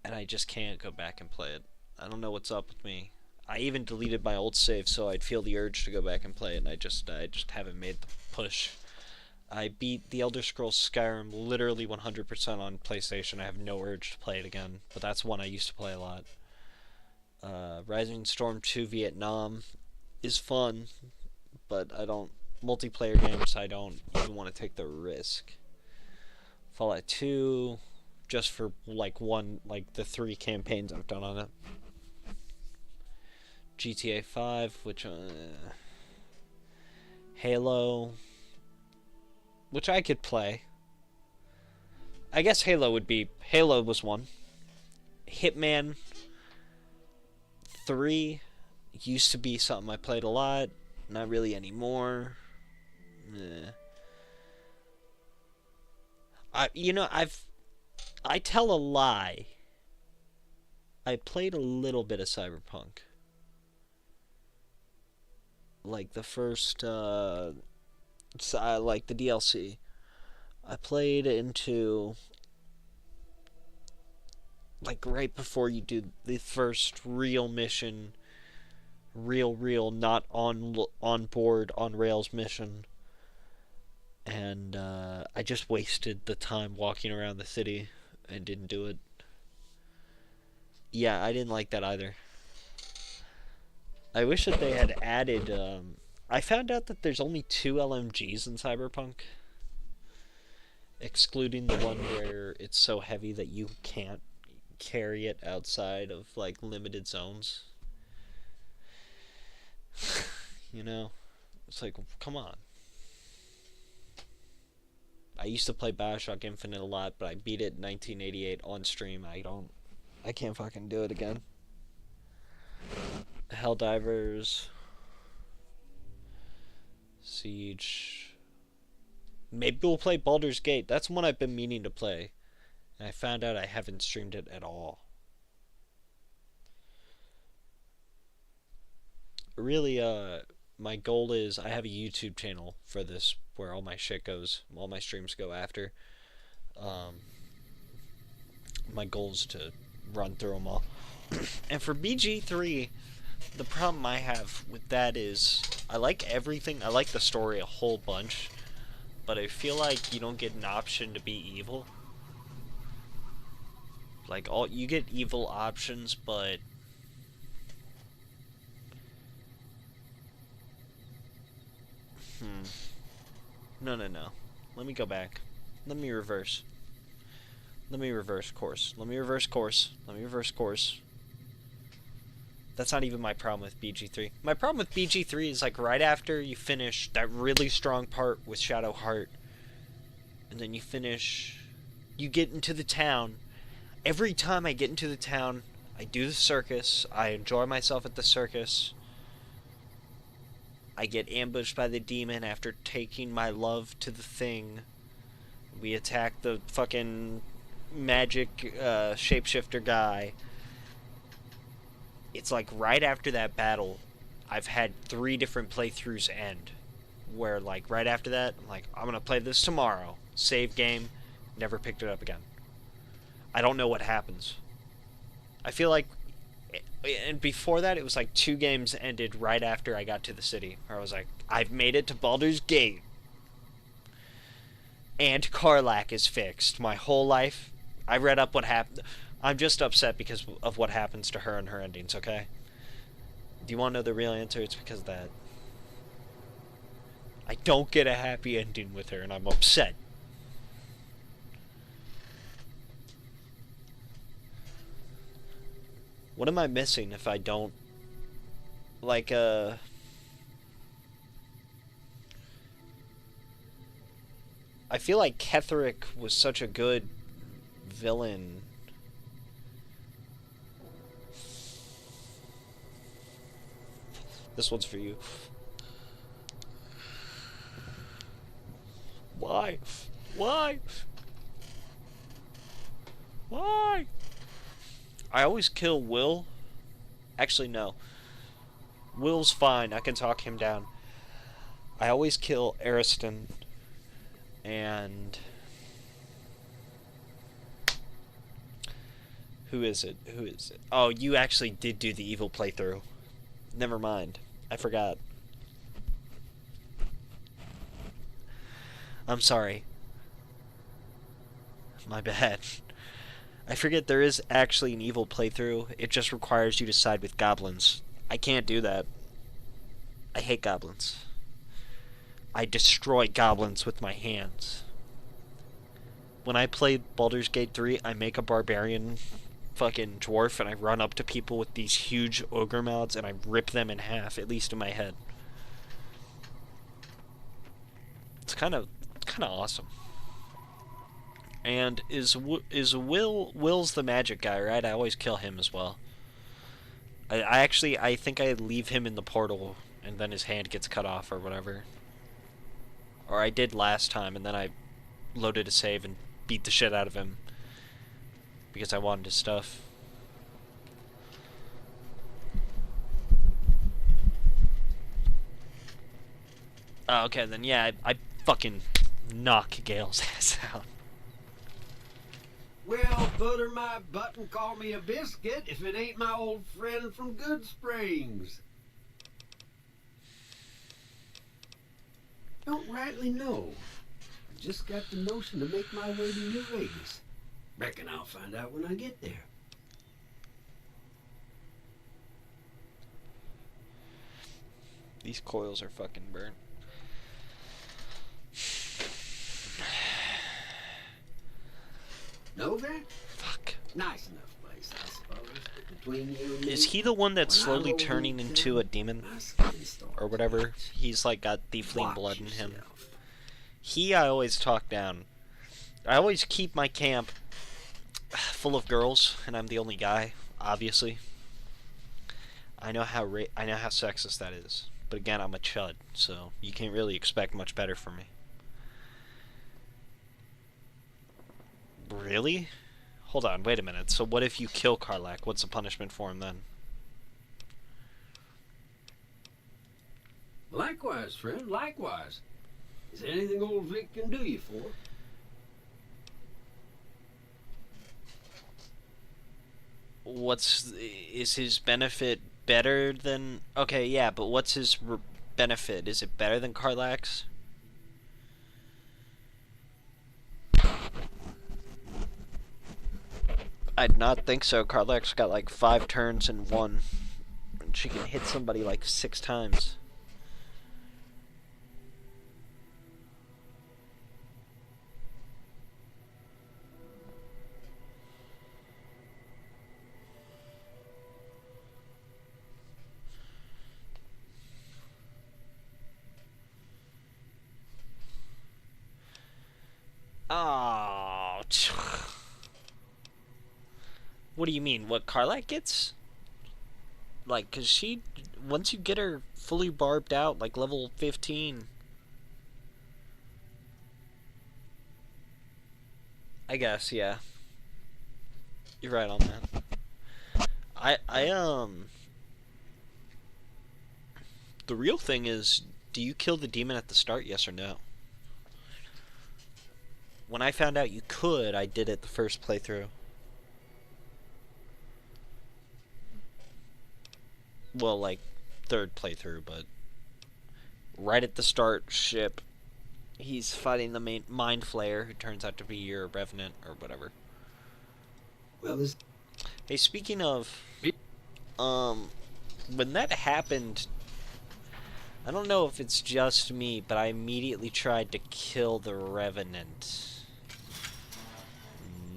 And I just can't go back and play it. I don't know what's up with me. I even deleted my old save so I'd feel the urge to go back and play it, and I just haven't made the push. I beat The Elder Scrolls Skyrim literally 100% on PlayStation. I have no urge to play it again, but that's one I used to play a lot. Rising Storm 2 Vietnam is fun, but I don't... Multiplayer games, I don't even want to take the risk. Fallout 2, just for the 3 campaigns I've done on it. GTA 5, which... Halo... which I could play. I guess Halo was one. Hitman 3 used to be something I played a lot. Not really anymore. I tell a lie. I played a little bit of Cyberpunk. Like the first, like the DLC. I played into, like, right before you do the first real mission, real, not on board, on rails mission. And I just wasted the time walking around the city and didn't do it. Yeah, I didn't like that either. I wish that they had added... I found out that there's only 2 LMGs in Cyberpunk. Excluding the one where it's so heavy that you can't carry it outside of, like, limited zones. You know? It's like, come on. I used to play Bioshock Infinite a lot, but I beat it in 1988 on stream. I can't fucking do it again. Helldivers, Siege. Maybe we'll play Baldur's Gate. That's one I've been meaning to play. And I found out I haven't streamed it at all. Really, my goal is I have a YouTube channel for this where all my shit goes, all my streams go after. My goal is to run through them all. And for BG3, the problem I have with that is I like everything. I like the story a whole bunch, but I feel like you don't get an option to be evil. Like, you get evil options, but No. Let me go back. Let me reverse course. That's not even my problem with BG3. My problem with BG3 is, like, right after you finish that really strong part with Shadowheart, and then you get into the town. Every time I get into the town, I do the circus, I enjoy myself at the circus. I get ambushed by the demon after taking my love to the thing. We attack the fucking magic shapeshifter guy. It's like right after that battle, I've had 3 different playthroughs end. Where, like, right after that, I'm like, I'm gonna play this tomorrow. Save game, never picked it up again. I don't know what happens. I feel like... And before that, it was like 2 games ended right after I got to the city. Where I was like, I've made it to Baldur's Gate. And Karlach is fixed. My whole life, I read up what happened. I'm just upset because of what happens to her and her endings, okay? Do you want to know the real answer? It's because of that. I don't get a happy ending with her, and I'm upset. What am I missing if I don't... Like, I feel like Ketherick was such a good villain. This one's for you. Why? Why? Why? I always kill Will. Actually, no. Will's fine. I can talk him down. I always kill Ariston and... Who is it? Who is it? Oh, you actually did do the evil playthrough. Never mind. I forgot. I'm sorry. My bad. I forget there is actually an evil playthrough. It just requires you to side with goblins. I can't do that. I hate goblins. I destroy goblins with my hands. When I played Baldur's Gate 3, I make a barbarian fucking dwarf and I run up to people with these huge ogre mouths and I rip them in half, at least in my head. It's kind of awesome. And is Will's the magic guy, right? I always kill him as well. I think I leave him in the portal and then his hand gets cut off or whatever. Or I did last time and then I loaded a save and beat the shit out of him because I wanted his stuff. Oh, okay, then yeah, I fucking knock Gale's ass out. Well, butter my butt and call me a biscuit if it ain't my old friend from Good Springs. Don't rightly know. I just got the notion to make my way to New Vegas. Reckon I'll find out when I get there. These coils are fucking burnt. Nova? Fuck. Nice enough place, I suppose. But between you and me, Is he the one that's when I slowly roll turning in into town, a demon? my skin starts Or whatever? to He's like got itch. tiefling Watch blood in him. yourself. I always talk down. I always keep my camp full of girls, and I'm the only guy, obviously. I know how sexist that is. But again, I'm a chud, so you can't really expect much better from me. Really? Hold on, wait a minute. So what if you kill Karlach? What's the punishment for him then? Likewise, friend, likewise. Is there anything old Vic can do you for? Is his benefit better than... Okay, yeah, but what's his benefit? Is it better than Karlach's? I'd not think so. Karlach's got like 5 turns in 1. And she can hit somebody like 6 times. Oh, what do you mean? What Karlach gets? Like, cause she, once you get her fully barbed out, like level 15, I guess, yeah. You're right on that. The real thing is, do you kill the demon at the start, yes or no? When I found out you could, I did it the first playthrough. Well, like, 3rd playthrough, but right at the start ship, he's fighting the main Mind Flayer, who turns out to be your Revenant, or whatever. Well, this... Hey, speaking of, when that happened, I don't know if it's just me, but I immediately tried to kill the Revenant.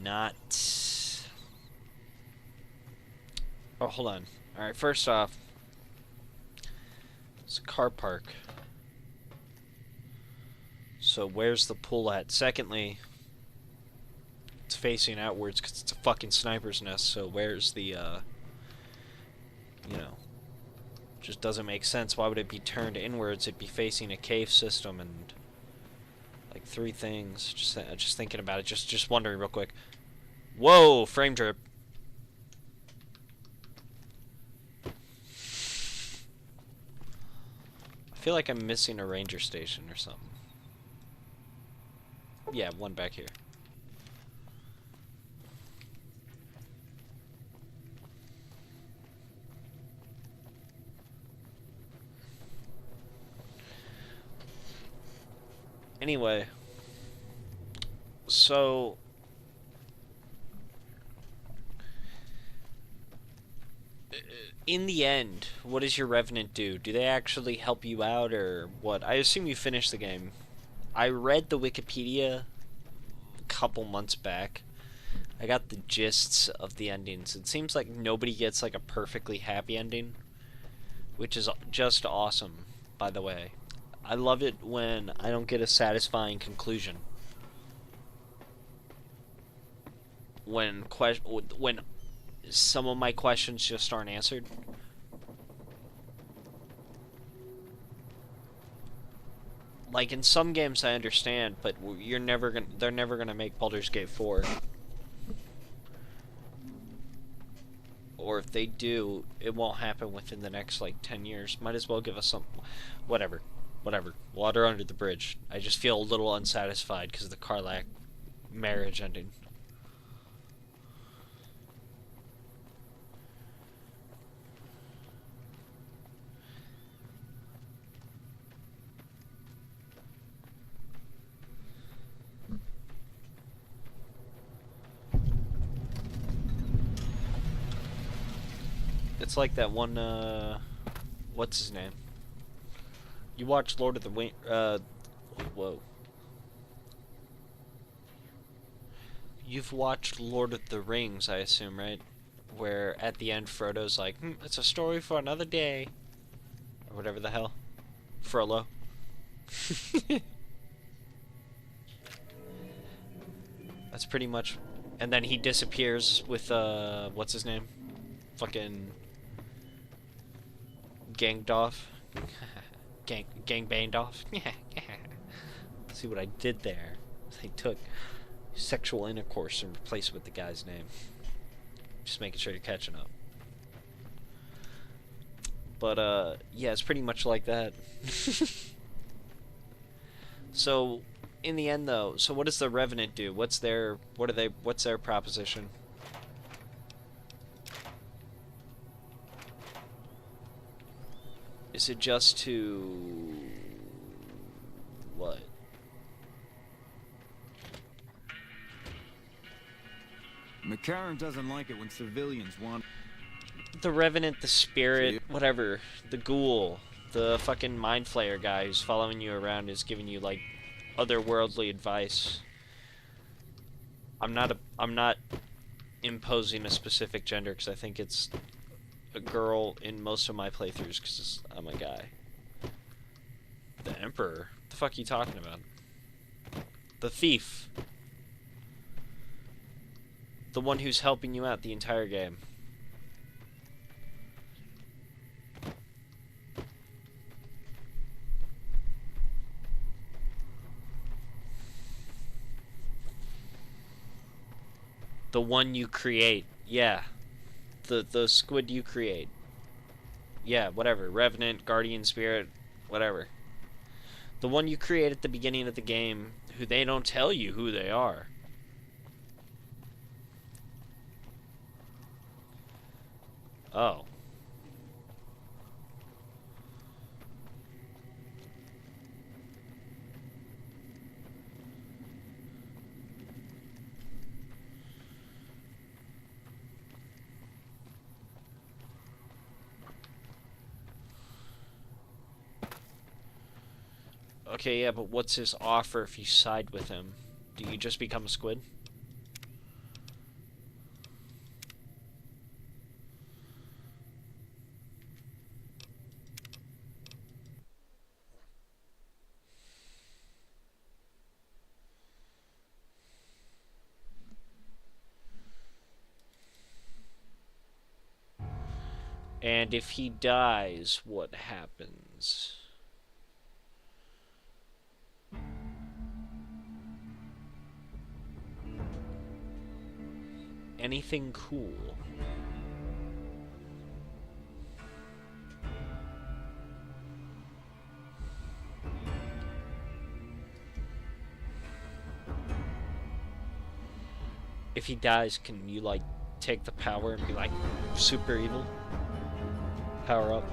Not... Oh, hold on. Alright, first off, it's a car park. So where's the pool at? Secondly, it's facing outwards because it's a fucking sniper's nest, so where's the, you know, just doesn't make sense. Why would it be turned inwards? It'd be facing a cave system, and Like 3 things. Just thinking about it. Just wondering real quick. Whoa, frame drip. I feel like I'm missing a ranger station or something. Yeah, one back here. Anyway, so in the end, what does your Revenant do? Do they actually help you out or what? I assume you finished the game. I read the Wikipedia a couple months back. I got the gists of the endings. It seems like nobody gets like a perfectly happy ending, which is just awesome, by the way. I love it when I don't get a satisfying conclusion. When some of my questions just aren't answered. Like in some games I understand, but they're never gonna make Baldur's Gate 4. Or if they do, it won't happen within the next like 10 years. Might as well give us some whatever. Water under the bridge. I just feel a little unsatisfied because of the Karlach marriage ending. It's like that one, what's his name? You watched Lord of the Ring, whoa. You've watched Lord of the Rings, I assume, right? Where at the end Frodo's like, it's a story for another day. Or whatever the hell. Frollo. That's pretty much... And then he disappears with, what's his name? Fucking... Gangdoff. Gangbangdoff. See what I did there? They took sexual intercourse and replaced it with the guy's name. Just making sure you're catching up. But, yeah, it's pretty much like that. So, in the end, though, so what does the Revenant do? What's their proposition? Is it just to... what? McCarran doesn't like it when civilians want... The Revenant, the Spirit, whatever, the Ghoul, the fucking Mind Flayer guy who's following you around is giving you, like, otherworldly advice. I'm not imposing a specific gender because I think it's a girl in most of my playthroughs because I'm a guy. The Emperor? What the fuck are you talking about? The Thief. The one who's helping you out the entire game. The one you create. Yeah. The squid you create. Yeah, whatever. Revenant, Guardian Spirit, whatever. The one you create at the beginning of the game, who they don't tell you who they are. Oh. Okay, yeah, but what's his offer if you side with him? Do you just become a squid? And if he dies, what happens? anything cool. If he dies, can you, like, take the power and be, like, super evil? Power up.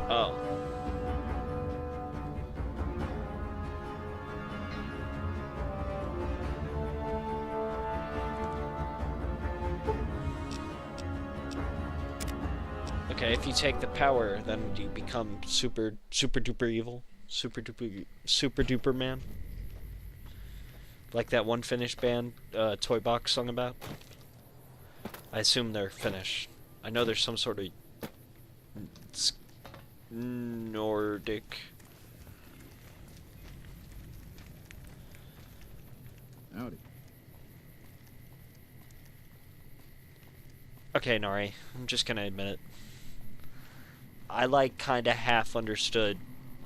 Oh. Okay, if you take the power, then do you become super duper evil? Super duper man? Like that one Finnish band, Toy Box sung about? I assume they're Finnish. I know there's some sort of Nordic. Howdy. Okay, Nari, I'm just gonna admit it. I, like, kinda half understood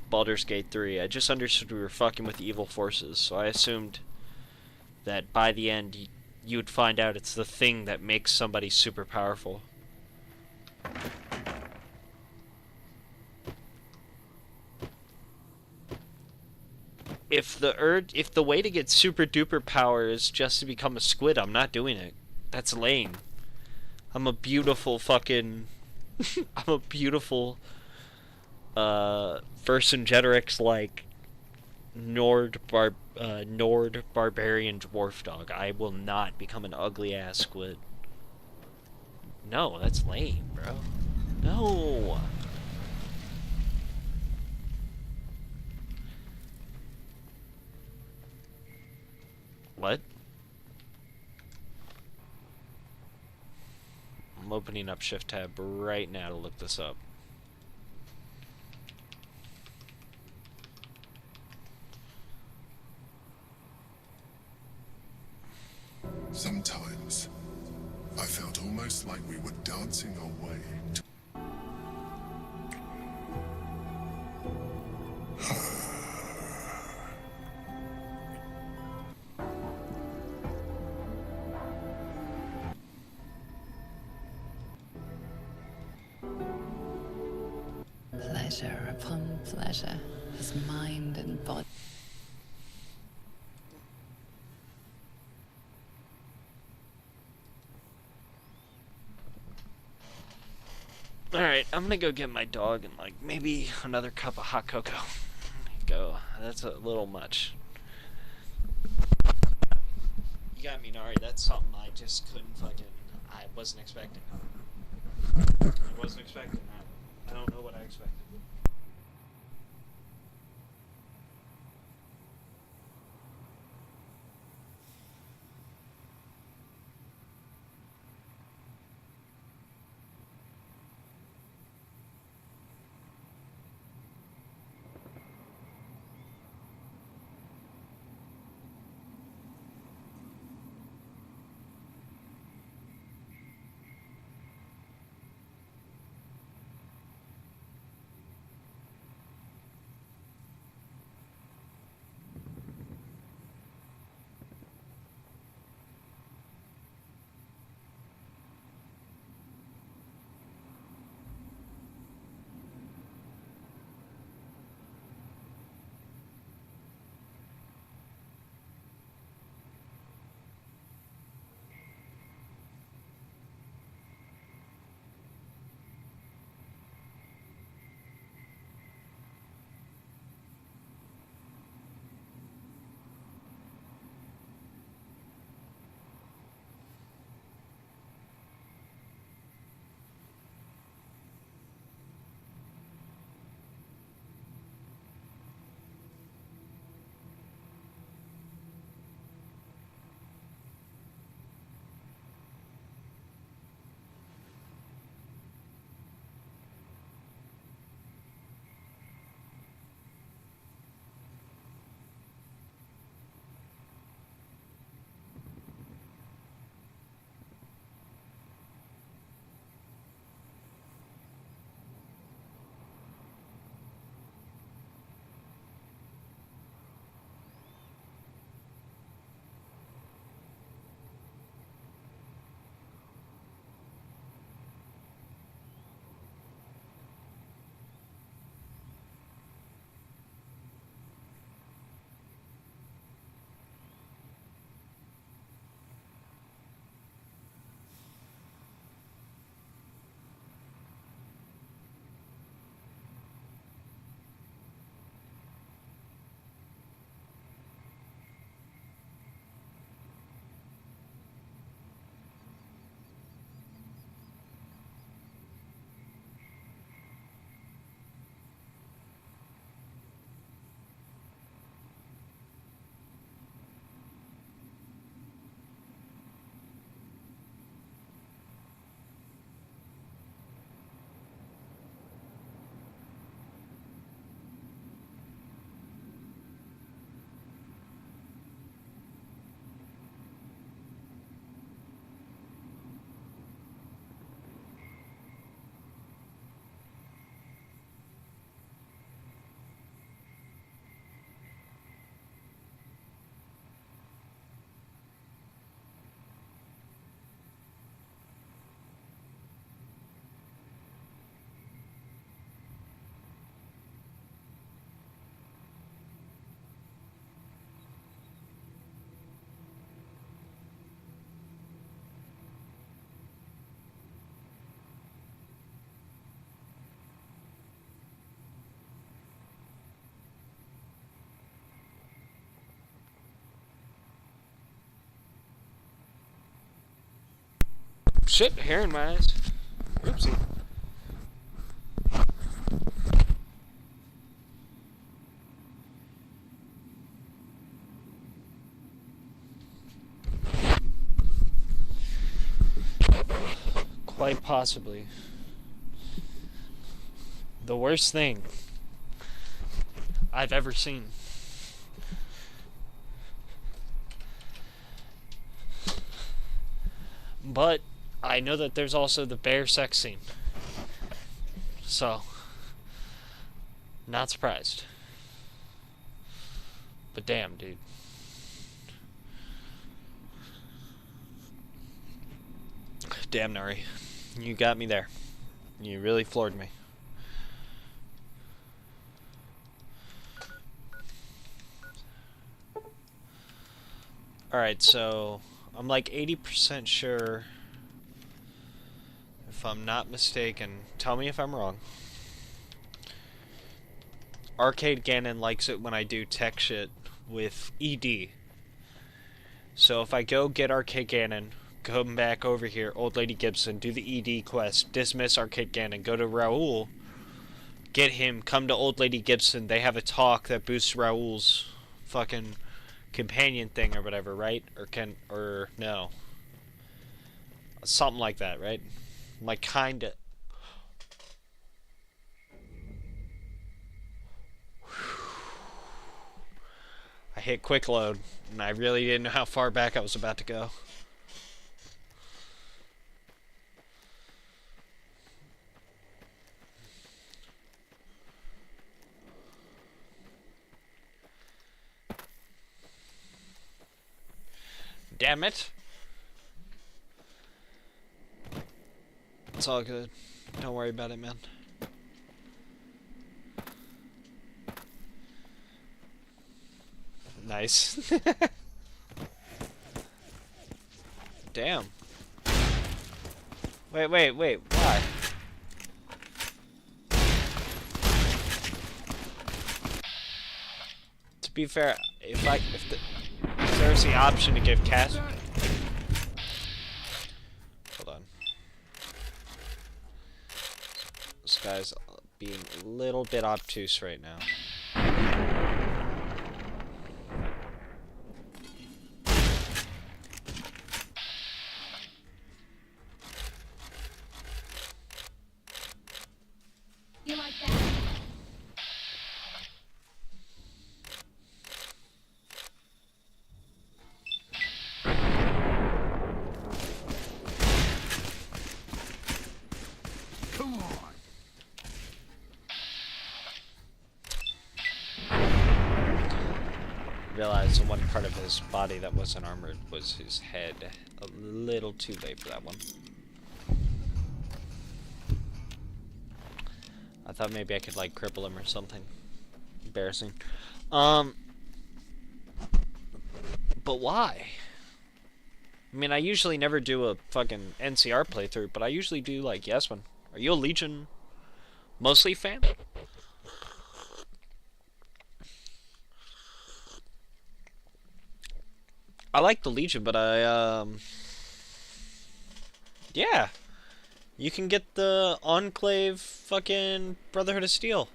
Baldur's Gate 3. I just understood we were fucking with evil forces, so I assumed that by the end you would find out it's the thing that makes somebody super powerful. If the way to get super duper power is just to become a squid, I'm not doing it. That's lame. I'm a beautiful fucking I'm a beautiful Vercingetorix, like Nord barbarian dwarf dog. I will not become an ugly ass squid. No, that's lame, bro. No. What? I'm opening up Shift tab right now to look this up. Sometimes, I felt almost like we were dancing our way to... Pleasure upon pleasure, his mind and body. Alright, I'm gonna go get my dog and, like, maybe another cup of hot cocoa. Go. That's a little much. You got me, Nari. That's something I just couldn't fucking... I wasn't expecting. I wasn't expecting that. I don't know what I expected. shit, hair in my eyes. Oopsie. Quite possibly the worst thing I've ever seen. But I know that there's also the bear sex scene. So, not surprised. But damn, dude. Damn, Nari. You got me there. You really floored me. Alright, so I'm like 80% sure, if I'm not mistaken, tell me if I'm wrong. Arcade Ganon likes it when I do tech shit with ED. So if I go get Arcade Ganon, come back over here, Old Lady Gibson, do the ED quest, dismiss Arcade Ganon, go to Raoul, get him, come to Old Lady Gibson, they have a talk that boosts Raoul's fucking companion thing or whatever, right? Or no. Something like that, right? Like kinda. I hit quick load, and I really didn't know how far back I was about to go. Damn it. It's all good. Don't worry about it, man. Nice. Damn. Wait, why? To be fair, if there's the option to give cash. Hold on. This guy's being a little bit obtuse right now. You like that? Come on. Realized the one part of his body that wasn't armored was his head. A little too late for that one. I thought maybe I could like cripple him or something. Embarrassing. But why? I mean, I usually never do a fucking NCR playthrough, but I usually do like Yesman. Are you a Legion mostly fan? I like the Legion, but yeah. You can get the Enclave fucking Brotherhood of Steel.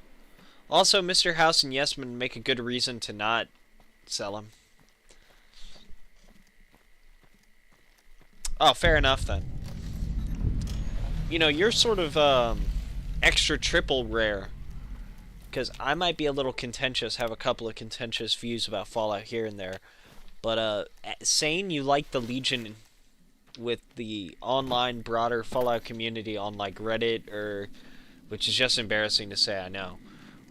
Also, Mr. House and Yesman make a good reason to not sell him. Oh, fair enough then. You know, you're sort of extra triple rare. Because I might be a little contentious, have a couple of contentious views about Fallout here and there. But saying you like the Legion with the online broader Fallout community on like Reddit, or which is just embarrassing to say, I know,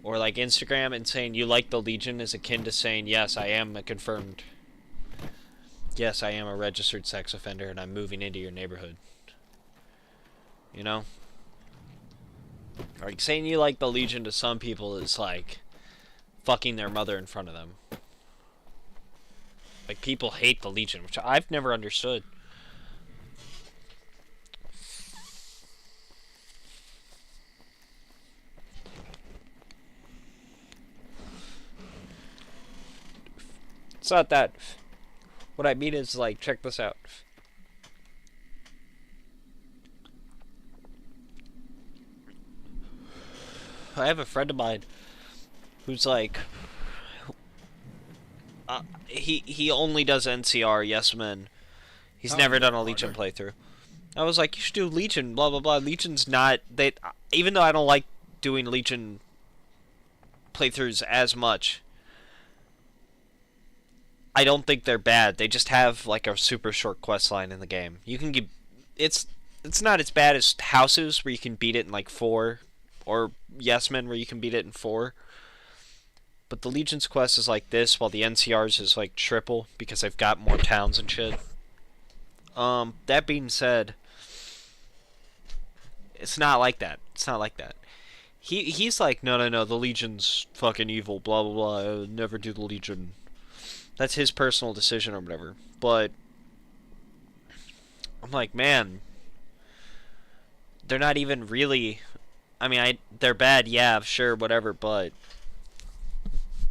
or like Instagram, and saying you like the Legion is akin to saying, yes, I am a confirmed, yes, I am a registered sex offender and I'm moving into your neighborhood. You know? Like saying you like the Legion to some people is like fucking their mother in front of them. Like, people hate the Legion, which I've never understood. It's not that. What I mean is, like, check this out. I have a friend of mine who's like, he only does NCR, Yes Men. He's never done a Legion playthrough. I was like, you should do Legion, blah blah blah. Legion's not even though I don't like doing Legion playthroughs as much, I don't think they're bad. They just have like a super short quest line in the game. You can get it's not as bad as Houses where you can beat it in like 4, or Yes Men where you can beat it in 4. But the Legion's quest is like this, while the NCR's is like triple because they've got more towns and shit. That being said, it's not like that. It's not like that. He's like, no, the Legion's fucking evil, blah blah blah. I would never do the Legion. That's his personal decision or whatever. But I'm like, man, they're not even really. I mean, they're bad, yeah, sure, whatever, but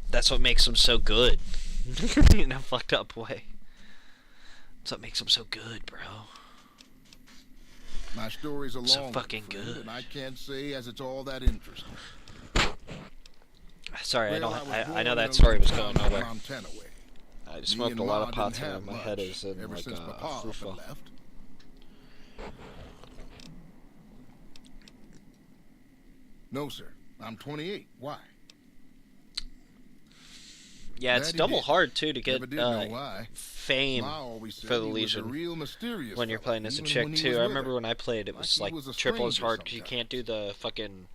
that's what makes them so good. In a fucked up way. That's what makes them so good, bro. My story's a long So fucking friend, good. and I can't say as it's all that interesting. Sorry, Well, I know was born that in story was town going nowhere. Montana way. I Me smoked and a lot Ma of pots didn't and my have head much is in ever like since a Papa up fufa. and left. No, sir. I'm 28. Why? Yeah, it's That he double did. hard too to get Never did know why. fame Ma always said for the he was a Legion real mysterious when you're fella, playing as a even chick when he too. was I with remember her. when I played, it Like was he like was a triple as stranger hard because you can't do sometimes. the fucking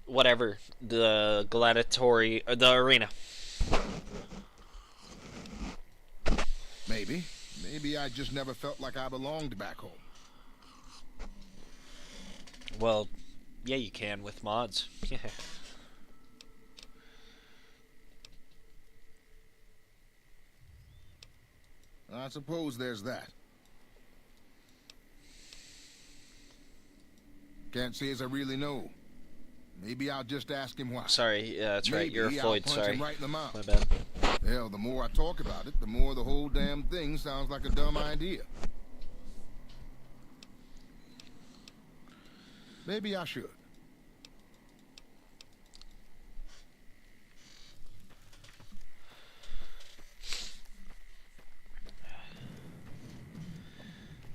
whatever, the gladiatory or the arena. Maybe. Maybe I just never felt like I belonged back home. Well, yeah, you can with mods. Yeah. I suppose there's that. Can't say as I really know. Maybe I'll just ask him why. Sorry, yeah, that's right. Maybe You're a I'll Floyd. punch Sorry, him right in the mouth. my bad. Hell, the more I talk about it, the more the whole damn thing sounds like a dumb idea. Maybe I should.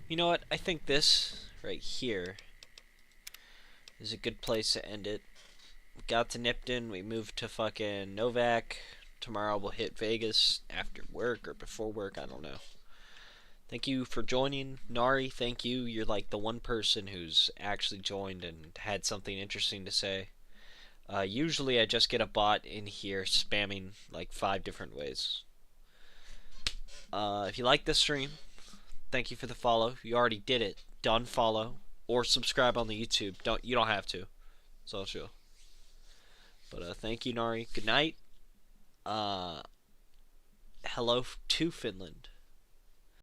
You know what? I think this right here is a good place to end it. We got to Nipton. We moved to fucking Novak. Tomorrow we'll hit Vegas after work or before work. I don't know. Thank you for joining. Nari, thank you. You're like the one person who's actually joined and had something interesting to say. Usually I just get a bot in here spamming like 5 different ways. If you like this stream, thank you for the follow. You already did it. Done follow or subscribe on the YouTube. You don't have to. So I'll show. But thank you, Nari. Good night. Hello to Finland.